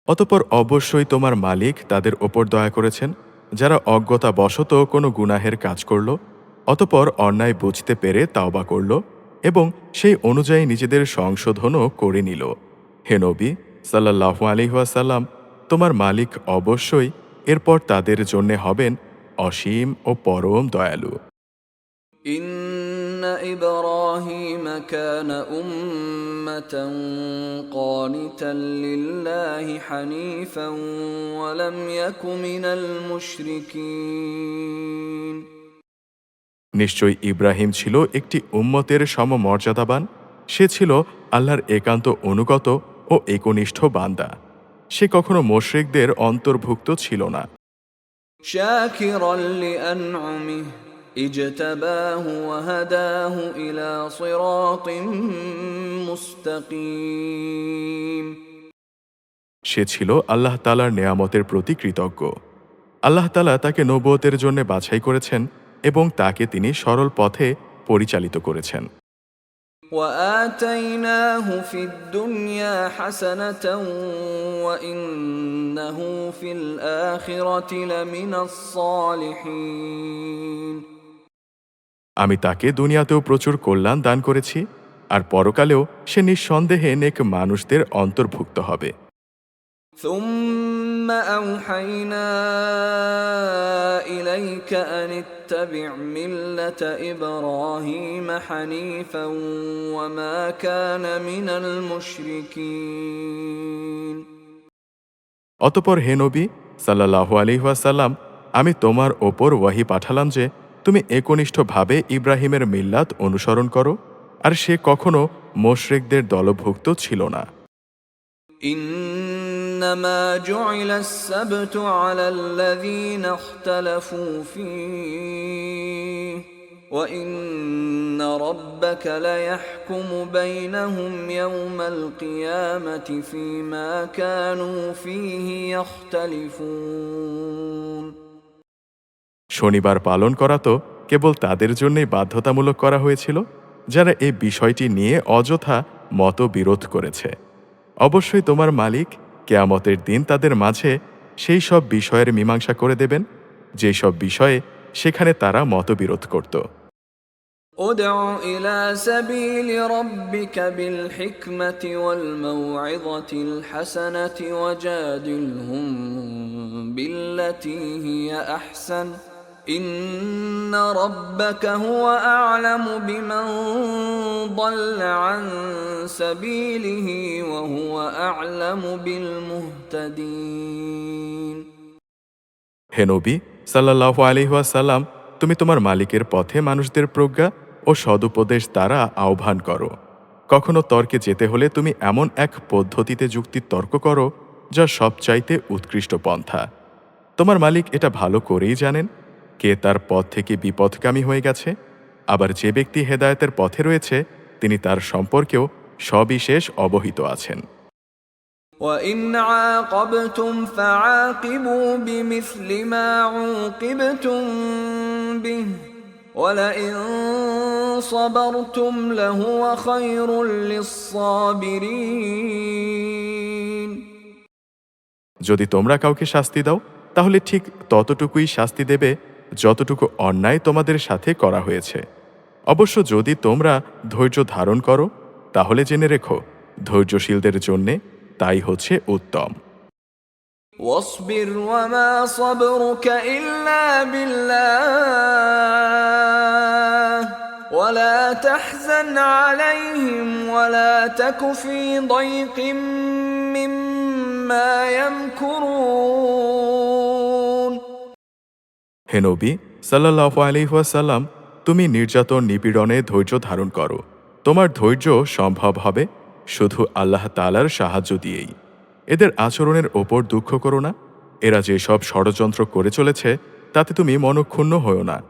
অতঃপর অবশ্যই তোমার মালিক তাদের ওপর দয়া করেছেন যারা অজ্ঞতাবশত কোনো গুনাহের কাজ করল, অতঃপর অন্যায় বুঝতে পেরে তাওবা করল এবং সেই অনুযায়ী নিজেদের সংশোধনও করে নিল। হে নবী সাল্লাল্লাহু আলাইহি ওয়াসাল্লাম, তোমার মালিক অবশ্যই এরপর তাদের জন্যে হবেন অসীম ও পরম দয়ালু। إن إبراهيم كان أمة قانتا لله حنيفا ولم يك من المشركين। নিশ্চয়ই ইব্রাহিম ছিল একটি উম্মতের সমমর্যাদাবান। সে ছিল আল্লাহর একান্ত অনুগত ও একনিষ্ঠ বান্দা। সে কখনো মুশরিকদের অন্তর্ভুক্ত ছিল না। شاكرا لأنعمه اجتباه وهداه إلى صراط مستقيم। সে ছিল আল্লাহ তাআলার নেয়ামতের প্রতি কৃতজ্ঞ। আল্লাহ তাআলা তাকে নবুয়তের জন্য বাছাই করেছেন এবং তাকে তিনি সরল পথে পরিচালিত করেছেন। وآتيناه في الدنيا حسنة وإنه في الآخرة لمن الصالحين। আমি তাকে দুনিয়াতেও প্রচুর কল্যাণ দান করেছি, আর পরকালেও সে নিঃসন্দেহে নেক মানুষদের অন্তর্ভুক্ত হবে। ثم أوحينا إليك أن اتبع ملة إبراهيم حنيفا وما كان من المشركين। অতঃপর হে নবী সাল্লাল্লাহু আলাইহি ওয়াসাল্লাম, আমি তোমার ওপর ওয়াহি পাঠালাম যে তুমি একনিষ্ঠভাবে ইব্রাহিমের মিল্লাত অনুসরণ করো, আর সে কখনো মুশরিকদের দলভুক্ত ছিল না। إنما جعل السبت على الذين اختلفوا فيه وإن ربك ليحكم بينهم يوم القيامة فيما كانوا فيه يختلفون। শনিবার পালন করা তো কেবল তাদের জন্যই বাধ্যতামূলক করা হয়েছিল যারা এই বিষয়টি নিয়ে অযথা মতবিরোধ করেছে। অবশ্যই তোমার মালিক কিয়ামতের দিন তাদের মাঝে সেই সব বিষয়ের মীমাংসা করে দেবেন যেই সব বিষয়ে সেখানে তারা মতবিরোধ করত। ادع إلى سبيل ربك بالحكمة والموعظة الحسنة وجادلهم بالتي هي أحسن إن ربك هو أعلم بمن ضل عن سبيله وهو أعلم بالمهتدين۔ হে নবী সাল্লাল্লাহু আলাইহি ওয়াসাল্লাম, তুমি তোমার মালিকের পথে মানুষদের প্রজ্ঞা ও সদুপদেশ দ্বারা আহ্বান করো। কখনো তর্কে যেতে হলে তুমি এমন এক পদ্ধতিতে যুক্তির তর্ক করো যা সবচাইতে উৎকৃষ্ট পন্থা। তোমার মালিক এটা ভালো করেই জানেন কে তার পথ থেকে বিপথগামী হয়ে গেছে, আবার যে ব্যক্তি হেদায়েতের পথে রয়েছে তিনি তার সম্পর্কেও সবিশেষ অবহিত আছেন। وَإِنْ عَاقَبْتُمْ فَعَاقِبُوا بِمِثْلِ مَا عُوقِبْتُمْ بِهِ وَلَئِنْ صَبَرْتُمْ لَهُوَ خَيْرٌ لِلصَّابِرِينَ। যদি তোমরা কাউকে শাস্তি দাও তাহলে ঠিক ততটুকুই শাস্তি দেবে যতটুকু অন্যায় তোমাদের সাথে করা হয়েছে। অবশ্য যদি তোমরা ধৈর্য ধারণ করো তাহলে জেনে রেখো ধৈর্যশীলদের জন্যে তাই হচ্ছে উত্তম। وَاصْبِرْ وَمَا صَبْرُكَ إِلَّا بِاللَّهِ وَلَا تَحْزَنْ عَلَيْهِمْ وَلَا تَكُ فِي ضَيْقٍ مِّمَّا يَمْكُرُونَ۔ হে নবী সাল্লাল্লাহু আলাইহি ওয়াসাল্লাম, তুমি নির্যাতন নিপীড়নে ধৈর্য ধারণ করো তোমার ধৈর্য সম্ভব হবে শুধু আল্লাহ তাআলার সাহায্য দিয়েই। এদের আচরণের ওপর দুঃখ করো না। এরা যে সব ষড়যন্ত্র করে চলেছে তাতে তুমি মনক্ষুণ্ণ হও না।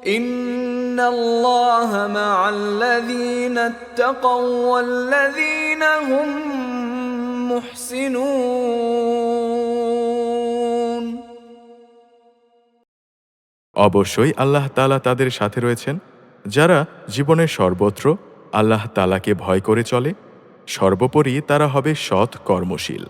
إن الله مع الذين اتقوا والذين هم محسنون অবশ্যই আল্লাহ তাআলা তাদের সাথে রয়েছেন যারা জীবনের সর্বত্র আল্লাহ তাআলাকে ভয় করে চলে। সর্বোপরি তারা হবে সৎ কর্মশীল।